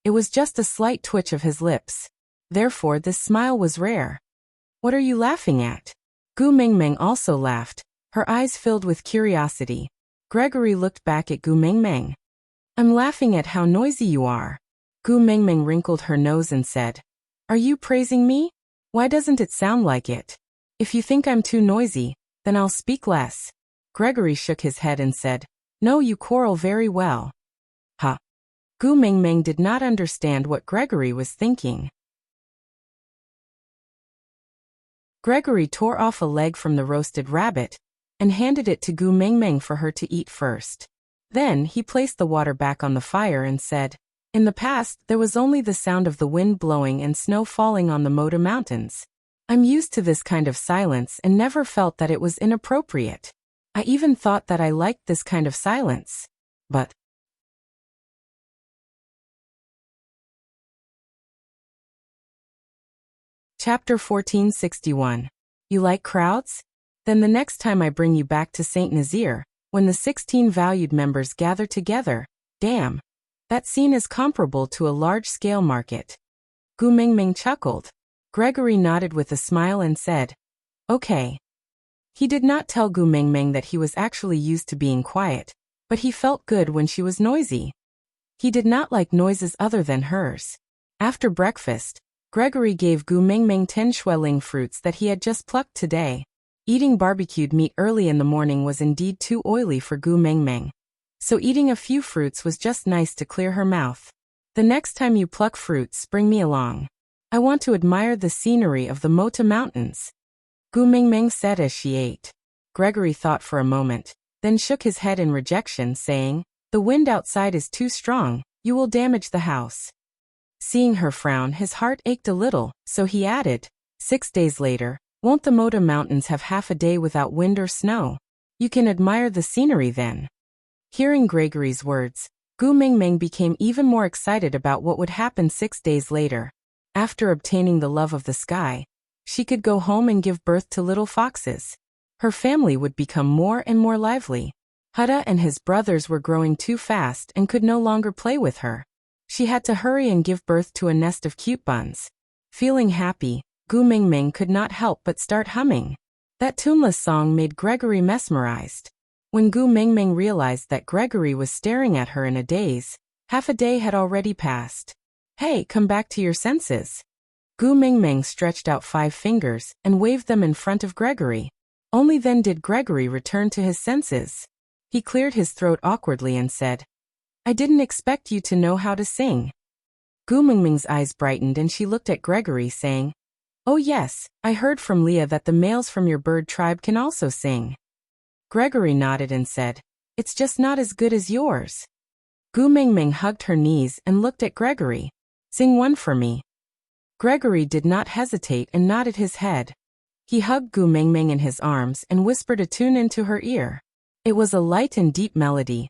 [SPEAKER 1] it was just a slight twitch of his lips. Therefore, this smile was rare. "What are you laughing at?" Gu Mingming also laughed, her eyes filled with curiosity. Gregory looked back at Gu Mingming. "I'm laughing at how noisy you are." Gu Mingming wrinkled her nose and said, "Are you praising me? Why doesn't it sound like it? If you think I'm too noisy, then I'll speak less." Gregory shook his head and said, "No, you quarrel very well." Ha! Gu Mingming did not understand what Gregory was thinking. Gregory tore off a leg from the roasted rabbit and handed it to Gu Mingming for her to eat first. Then he placed the water back on the fire and said, "In the past, there was only the sound of the wind blowing and snow falling on the Moda Mountains. I'm used to this kind of silence and never felt that it was inappropriate. I even thought that I liked this kind of silence. But..." Chapter 1461. You like crowds? Then the next time I bring you back to Saint Nazaire, when the 16 valued members gather together, damn, that scene is comparable to a large-scale market. Gu Mingming chuckled. Gregory nodded with a smile and said, "Okay." He did not tell Gu Mingming that he was actually used to being quiet, but he felt good when she was noisy. He did not like noises other than hers. After breakfast, Gregory gave Gu Mingming 10 Schweling fruits that he had just plucked today. Eating barbecued meat early in the morning was indeed too oily for Gu Mingming. So eating a few fruits was just nice to clear her mouth. "The next time you pluck fruits, bring me along. I want to admire the scenery of the Mota Mountains," Gu Mingming said as she ate. Gregory thought for a moment, then shook his head in rejection, saying, "The wind outside is too strong, you will damage the house." Seeing her frown, his heart ached a little, so he added, 6 days later, won't the Moda Mountains have half a day without wind or snow? You can admire the scenery then." Hearing Gregory's words, Gu Mingming became even more excited about what would happen 6 days later. After obtaining the love of the sky, she could go home and give birth to little foxes. Her family would become more and more lively. Hutta and his brothers were growing too fast and could no longer play with her. She had to hurry and give birth to a nest of cute buns. Feeling happy, Gu Mingming could not help but start humming. That tuneless song made Gregory mesmerized. When Gu Mingming realized that Gregory was staring at her in a daze, half a day had already passed. "Hey, come back to your senses." Gu Mingming stretched out 5 fingers and waved them in front of Gregory. Only then did Gregory return to his senses. He cleared his throat awkwardly and said, "I didn't expect you to know how to sing." Gu Mingming's eyes brightened and she looked at Gregory, saying, "Oh yes, I heard from Leah that the males from your bird tribe can also sing." Gregory nodded and said, "It's just not as good as yours." Gu Mingming hugged her knees and looked at Gregory. "Sing one for me." Gregory did not hesitate and nodded his head. He hugged Gu Mingming in his arms and whispered a tune into her ear. It was a light and deep melody,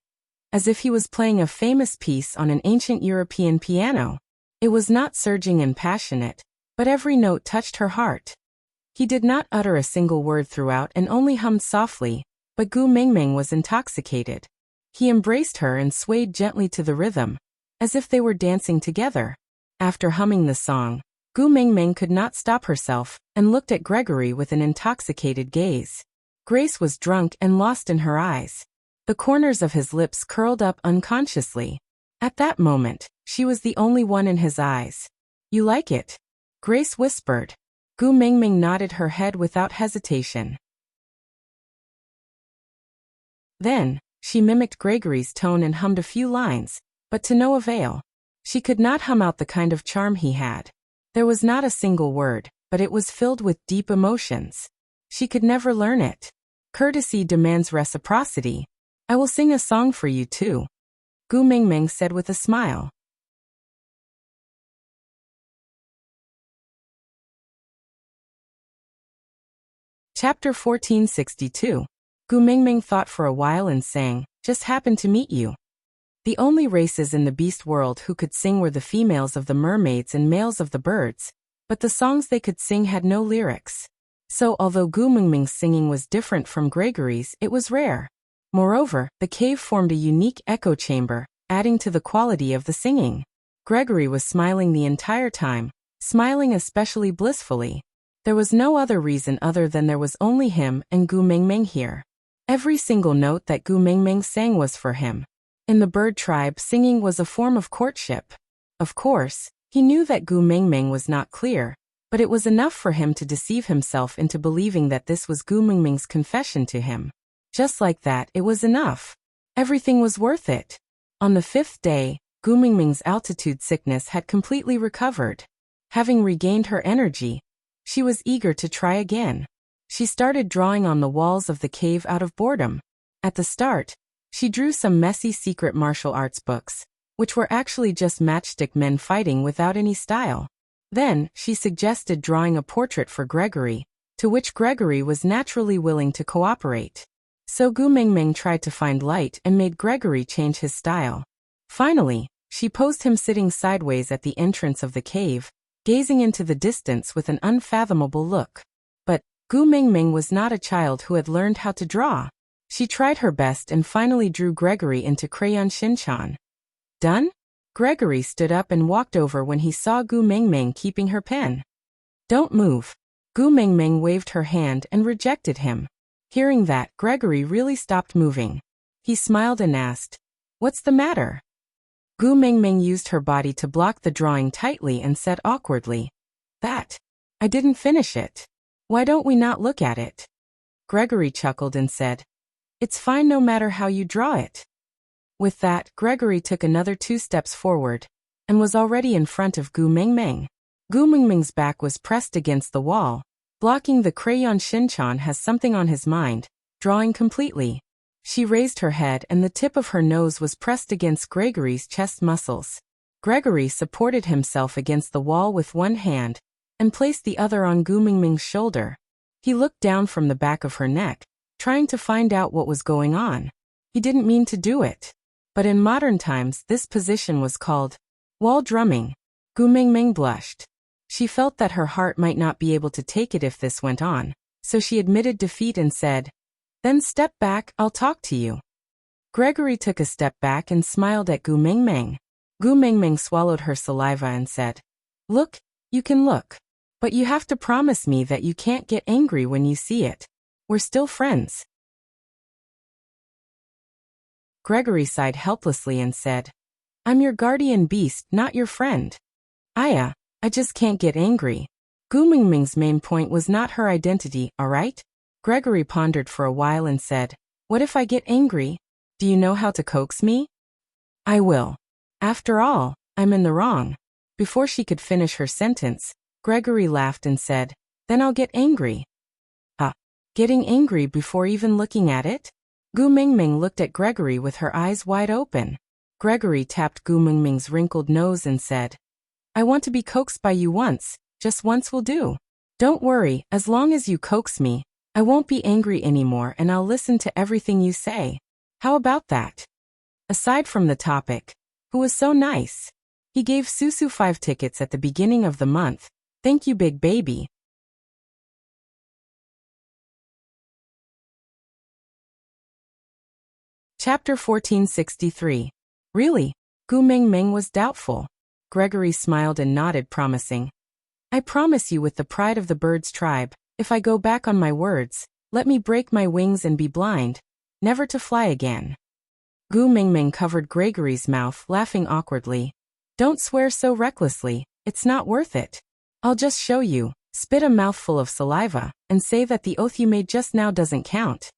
[SPEAKER 1] as if he was playing a famous piece on an ancient European piano. It was not surging and passionate, but every note touched her heart. He did not utter a single word throughout and only hummed softly, but Gu Mingming was intoxicated. He embraced her and swayed gently to the rhythm, as if they were dancing together. After humming the song, Gu Mingming could not stop herself and looked at Gregory with an intoxicated gaze. Grace was drunk and lost in her eyes. The corners of his lips curled up unconsciously. At that moment, she was the only one in his eyes. "You like it?" Grace whispered. Gu Mingming nodded her head without hesitation. Then, she mimicked Gregory's tone and hummed a few lines, but to no avail. She could not hum out the kind of charm he had. There was not a single word, but it was filled with deep emotions. She could never learn it. Courtesy demands reciprocity. "I will sing a song for you too," Gu Mingming said with a smile. Chapter 1462. Gu Mingming thought for a while and sang, "Just happened to meet you." The only races in the beast world who could sing were the females of the mermaids and males of the birds, but the songs they could sing had no lyrics. So although Gu Mingming's singing was different from Gregory's, it was rare. Moreover, the cave formed a unique echo chamber, adding to the quality of the singing. Gregory was smiling the entire time, smiling especially blissfully. There was no other reason other than there was only him and Gu Mingming here. Every single note that Gu Mingming sang was for him. In the bird tribe, singing was a form of courtship. Of course, he knew that Gu Mingming was not clear, but it was enough for him to deceive himself into believing that this was Gu Mingming's confession to him. Just like that, it was enough. Everything was worth it. On the 5th day, Gu Mingming's altitude sickness had completely recovered. Having regained her energy, she was eager to try again. She started drawing on the walls of the cave out of boredom. At the start, she drew some messy secret martial arts books, which were actually just matchstick men fighting without any style. Then, she suggested drawing a portrait for Gregory, to which Gregory was naturally willing to cooperate. So Gu Mingming tried to find light and made Gregory change his style. Finally, she posed him sitting sideways at the entrance of the cave, gazing into the distance with an unfathomable look. But Gu Mingming was not a child who had learned how to draw. She tried her best and finally drew Gregory into crayon Shinchan. "Done?" Gregory stood up and walked over when he saw Gu Mingming keeping her pen. "Don't move." Gu Mingming waved her hand and rejected him. Hearing that, Gregory really stopped moving. He smiled and asked, "What's the matter?" Gu Mingming used her body to block the drawing tightly and said awkwardly, I didn't finish it. Why don't we not look at it?" Gregory chuckled and said, "It's fine no matter how you draw it." With that, Gregory took another 2 steps forward, and was already in front of Gu Mingming. Gu Mingming's back was pressed against the wall, blocking the crayon Shinchan has something on his mind, drawing completely. She raised her head and the tip of her nose was pressed against Gregory's chest muscles. Gregory supported himself against the wall with one hand, and placed the other on Gu Mingming's shoulder. He looked down from the back of her neck, trying to find out what was going on. He didn't mean to do it. But in modern times this position was called wall drumming. Gu Mingming blushed. She felt that her heart might not be able to take it if this went on, so she admitted defeat and said, "Then step back, I'll talk to you." Gregory took a step back and smiled at Gu Mingming. Gu Mingming swallowed her saliva and said, "Look, you can look. But you have to promise me that you can't get angry when you see it. We're still friends." Gregory sighed helplessly and said, "I'm your guardian beast, not your friend." "I just can't get angry." Gu Mingming's main point was not her identity, alright? Gregory pondered for a while and said, "What if I get angry? Do you know how to coax me?" "I will. After all, I'm in the wrong." Before she could finish her sentence, Gregory laughed and said, "Then I'll get angry." Getting angry before even looking at it? Gu Mingming looked at Gregory with her eyes wide open. Gregory tapped Gu Mingming's wrinkled nose and said, "I want to be coaxed by you once, just once will do. Don't worry, as long as you coax me, I won't be angry anymore and I'll listen to everything you say. How about that? Aside from the topic, who was so nice? He gave Susu 5 tickets at the beginning of the month. Thank you, big baby. Chapter 1463. Really? Gu Mingming was doubtful. Gregory smiled and nodded, promising. I promise you with the pride of the bird's tribe, if I go back on my words, let me break my wings and be blind, never to fly again. Gu Mingming covered Gregory's mouth, laughing awkwardly. Don't swear so recklessly, it's not worth it. I'll just show you, spit a mouthful of saliva, and say that the oath you made just now doesn't count.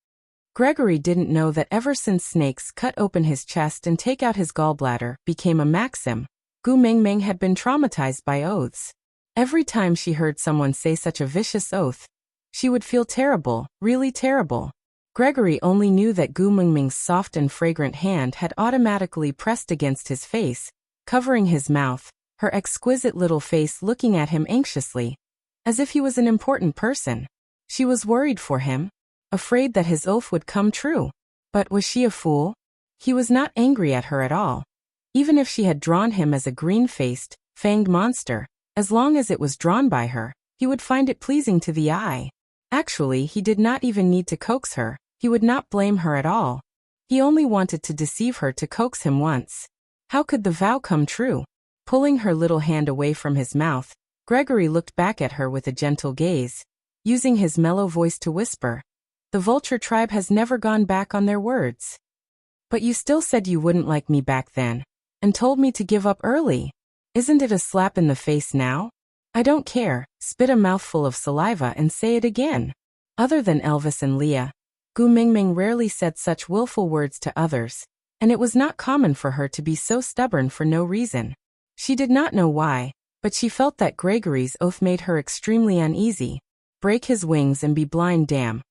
[SPEAKER 1] Gregory didn't know that ever since snakes cut open his chest and take out his gallbladder became a maxim, Gu Mingming had been traumatized by oaths. Every time she heard someone say such a vicious oath, she would feel terrible, really terrible. Gregory only knew that Gu Mingming's soft and fragrant hand had automatically pressed against his face, covering his mouth, her exquisite little face looking at him anxiously, as if he was an important person. She was worried for him, afraid that his oath would come true. But was she a fool? He was not angry at her at all. Even if she had drawn him as a green-faced, fanged monster, as long as it was drawn by her, he would find it pleasing to the eye. Actually, he did not even need to coax her, he would not blame her at all. He only wanted to deceive her to coax him once. How could the vow come true? Pulling her little hand away from his mouth, Gregory looked back at her with a gentle gaze, using his mellow voice to whisper. The vulture tribe has never gone back on their words. But you still said you wouldn't like me back then, and told me to give up early. Isn't it a slap in the face now? I don't care, spit a mouthful of saliva and say it again. Other than Elvis and Leah, Gu Mingming rarely said such willful words to others, and it was not common for her to be so stubborn for no reason. She did not know why, but she felt that Gregory's oath made her extremely uneasy. Break his wings and be blind, damn.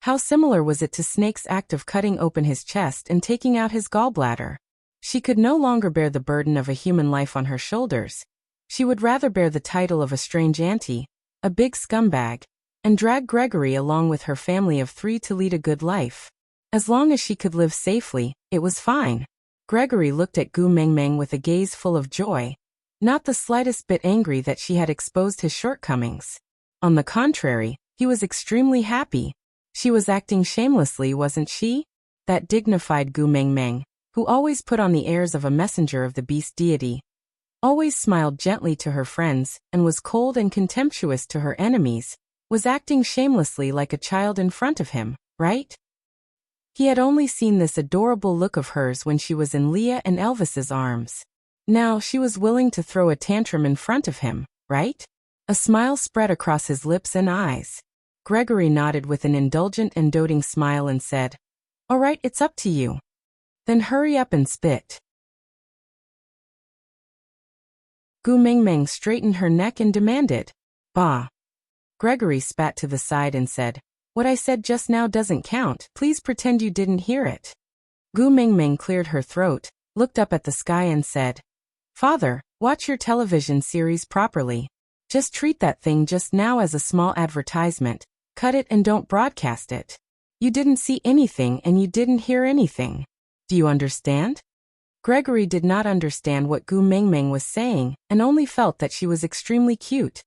[SPEAKER 1] How similar was it to Snake's act of cutting open his chest and taking out his gallbladder? She could no longer bear the burden of a human life on her shoulders. She would rather bear the title of a strange auntie, a big scumbag, and drag Gregory along with her family of 3 to lead a good life. As long as she could live safely, it was fine. Gregory looked at Gu Mingming with a gaze full of joy, not the slightest bit angry that she had exposed his shortcomings. On the contrary, he was extremely happy. She was acting shamelessly, wasn't she? That dignified Gu Mingming, who always put on the airs of a messenger of the beast deity, always smiled gently to her friends and was cold and contemptuous to her enemies, was acting shamelessly like a child in front of him, right? He had only seen this adorable look of hers when she was in Leah and Elvis's arms. Now she was willing to throw a tantrum in front of him, right? A smile spread across his lips and eyes. Gregory nodded with an indulgent and doting smile and said, All right, it's up to you. Then hurry up and spit. Gu Mingming straightened her neck and demanded, Bah. Gregory spat to the side and said, What I said just now doesn't count, please pretend you didn't hear it. Gu Mingming cleared her throat, looked up at the sky and said, Father, watch your television series properly. Just treat that thing just now as a small advertisement. Cut it and don't broadcast it. You didn't see anything and you didn't hear anything. Do you understand? Gregory did not understand what Gu Mingming was saying and only felt that she was extremely cute.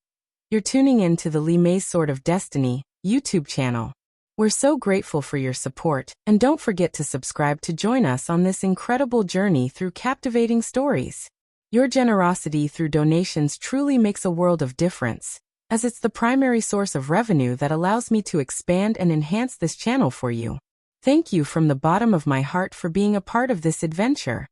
[SPEAKER 1] You're tuning in to the Li Mei's Sword of Destiny YouTube channel. We're so grateful for your support, and don't forget to subscribe to join us on this incredible journey through captivating stories. Your generosity through donations truly makes a world of difference, as it's the primary source of revenue that allows me to expand and enhance this channel for you. Thank you from the bottom of my heart for being a part of this adventure.